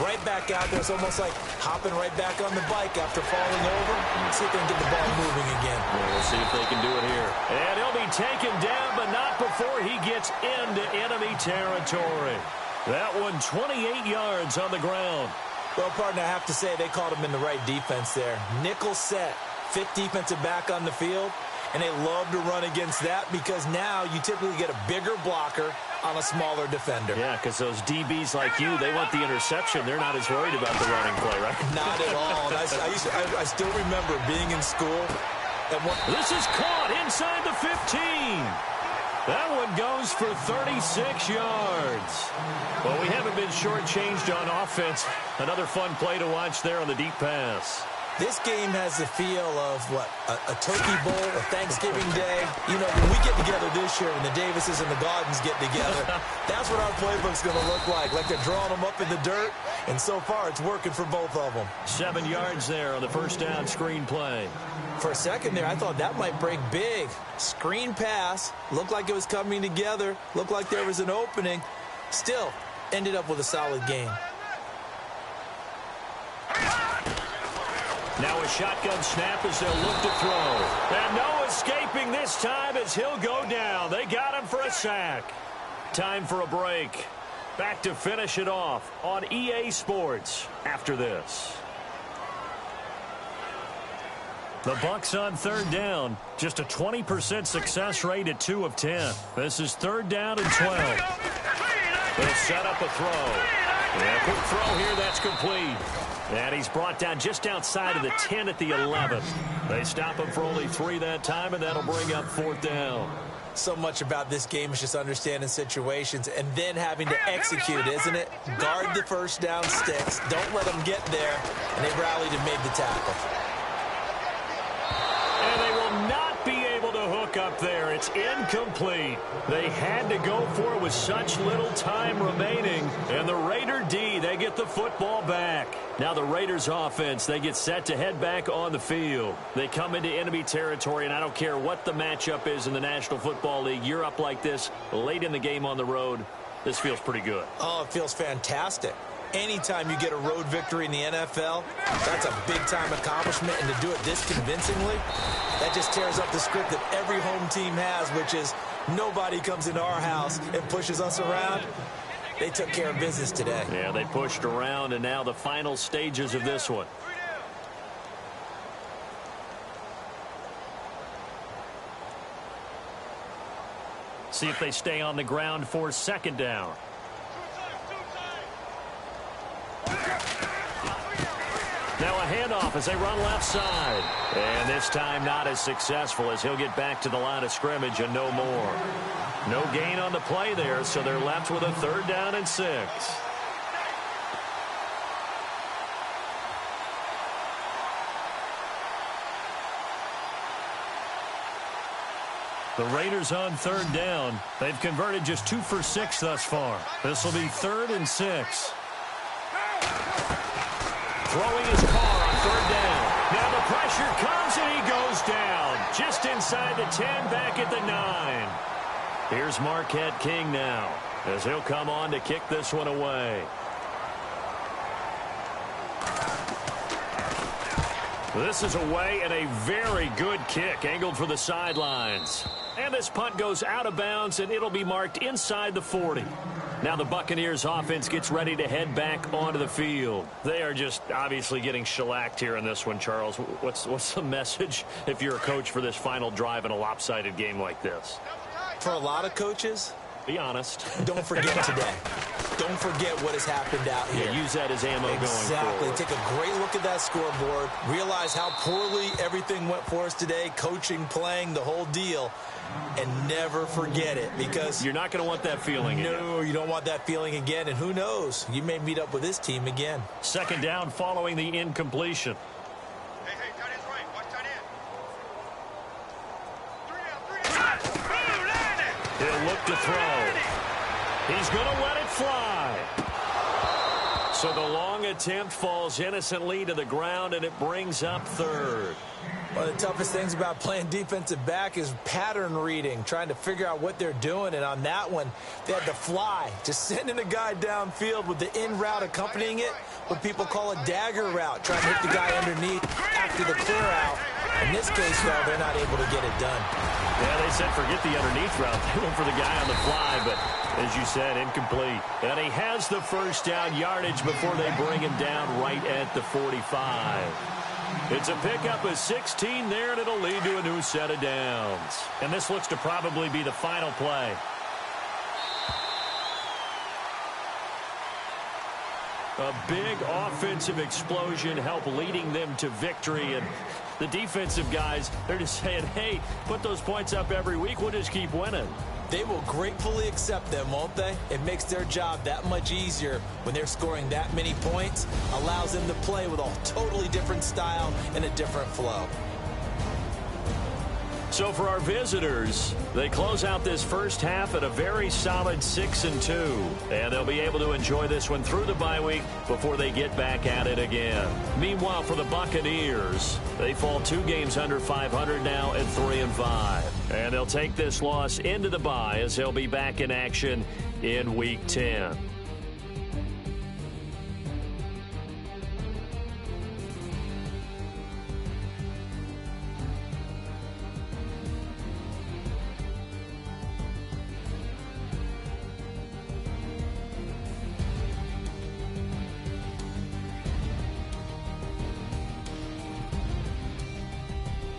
Right back out there. It's almost like hopping right back on the bike after falling over. Let's see if they can get the ball moving again. We'll see if they can do it here. And he'll be taken down, but not before he gets into enemy territory. That one 28 yards on the ground. Well, partner, I have to say they called him in the right defense there. Nickel set. Fifth defensive back on the field, and they love to run against that because now you typically get a bigger blocker on a smaller defender. Yeah, because those DBs like you, they want the interception. They're not as worried about the running play, right? Not at all. I still remember being in school. This is caught inside the 15. That one goes for 36 yards. Well, we haven't been shortchanged on offense. Another fun play to watch there on the deep pass. This game has the feel of, a turkey bowl, a Thanksgiving day. You know, when we get together this year, when the Davises and the Gardens get together, that's what our playbook's going to look like. Like they're drawing them up in the dirt, and so far it's working for both of them. 7 yards there on the first down screen play. For a second there, I thought that might break big. Screen pass, looked like it was coming together, looked like there was an opening. Still, ended up with a solid game. Now a shotgun snap as they'll look to throw. And no escaping this time as he'll go down. They got him for a sack. Time for a break. Back to finish it off on EA Sports after this. The Bucs on third down. Just a 20% success rate at 2 of 10. This is third down and 12. They'll set up a throw. Yeah, quick throw here. That's complete. And he's brought down just outside of the 10 at the 11. They stop him for only 3 that time, and that'll bring up fourth down. So much about this game is just understanding situations and then having to execute, isn't it? Guard the first down sticks. Don't let them get there. And they rallied and made the tackle. And they will not be able to hook up there. It's incomplete. They had to go for it with such little time remaining. And the Raider D, they get the football back. Now the Raiders offense, they get set to head back on the field. They come into enemy territory, and I don't care what the matchup is in the National Football League. You're up like this late in the game on the road. This feels pretty good. Oh, it feels fantastic. Anytime you get a road victory in the NFL, that's a big-time accomplishment, and to do it this convincingly, that just tears up the script that every home team has, which is nobody comes into our house and pushes us around. They took care of business today. Yeah, they pushed around, and now the final stages of this one. See if they stay on the ground for second down. Now a handoff as they run left side. And this time not as successful as he'll get back to the line of scrimmage and no more. No gain on the play there, so they're left with a third down and 6. The Raiders on third down. They've converted just 2 for 6 thus far. This will be 3rd and 6. Throwing his car on third down. Now the pressure comes and he goes down. Just inside the 10, back at the 9. Here's Marquette King now as he'll come on to kick this one away. This is away and a very good kick angled for the sidelines. And this punt goes out of bounds and it'll be marked inside the 40. Now the Buccaneers offense gets ready to head back onto the field. They are just obviously getting shellacked here in this one, Charles. What's the message if you're a coach for this final drive in a lopsided game like this? For a lot of coaches, be honest. Don't forget today. Don't forget what has happened out here. Yeah, use that as ammo going forward. Exactly. Take a great look at that scoreboard. Realize how poorly everything went for us today. Coaching, playing, the whole deal. And never forget it, because you're not going to want that feeling again. No, you don't want that feeling again. And who knows? You may meet up with this team again. Second down following the incompletion. Hey, tight end's right. Watch tight end. 3 down. He'll look to throw. He's going to let it fly. So the long attempt falls innocently to the ground, and it brings up third. One of the toughest things about playing defensive back is pattern reading, trying to figure out what they're doing. And on that one, they had to fly, just sending a guy downfield with the in route accompanying it, what people call a dagger route, trying to hit the guy underneath after the clear out. In this case, though, they're not able to get it done. Yeah, they said forget the underneath route. They went for the guy on the fly, but as you said, incomplete. And he has the first down yardage before they bring him down right at the 45. It's a pickup of 16 there, and it'll lead to a new set of downs. And this looks to probably be the final play. A big offensive explosion helped leading them to victory. And the defensive guys, they're just saying, hey, put those points up every week. We'll just keep winning. They will gratefully accept them, won't they? It makes their job that much easier when they're scoring that many points. Allows them to play with a totally different style and a different flow. So for our visitors, they close out this first half at a very solid 6-2. And they'll be able to enjoy this one through the bye week before they get back at it again. Meanwhile, for the Buccaneers, they fall 2 games under 500 now at 3-5. And they'll take this loss into the bye as they'll be back in action in Week 10.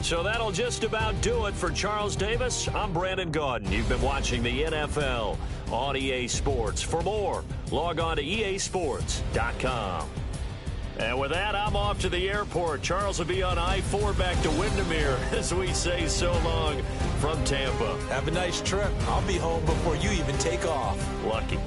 So that'll just about do it for Charles Davis. I'm Brandon Gaudin. You've been watching the NFL on EA Sports. For more, log on to easports.com. And with that, I'm off to the airport. Charles will be on I-4 back to Windermere as we say so long from Tampa. Have a nice trip. I'll be home before you even take off. Lucky.